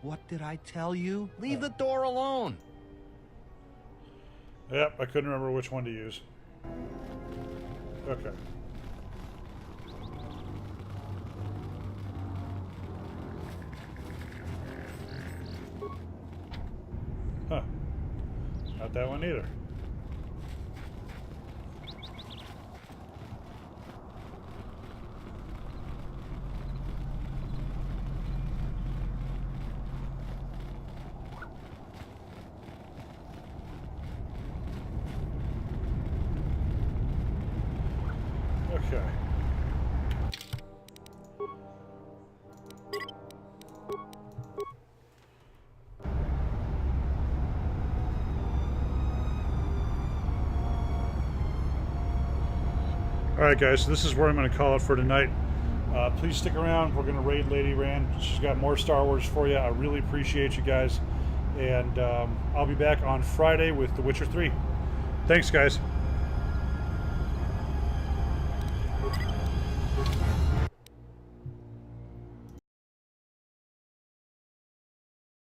What did I tell you? Leave the door alone. Yep, I couldn't remember which one to use. Okay. Huh. Not that one either. Okay. Alright guys, so this is where I'm going to call it for tonight. Please stick around. We're going to raid Lady Rand. She's got more Star Wars for you. I really appreciate you guys. And I'll be back on Friday with The Witcher 3. Thanks guys.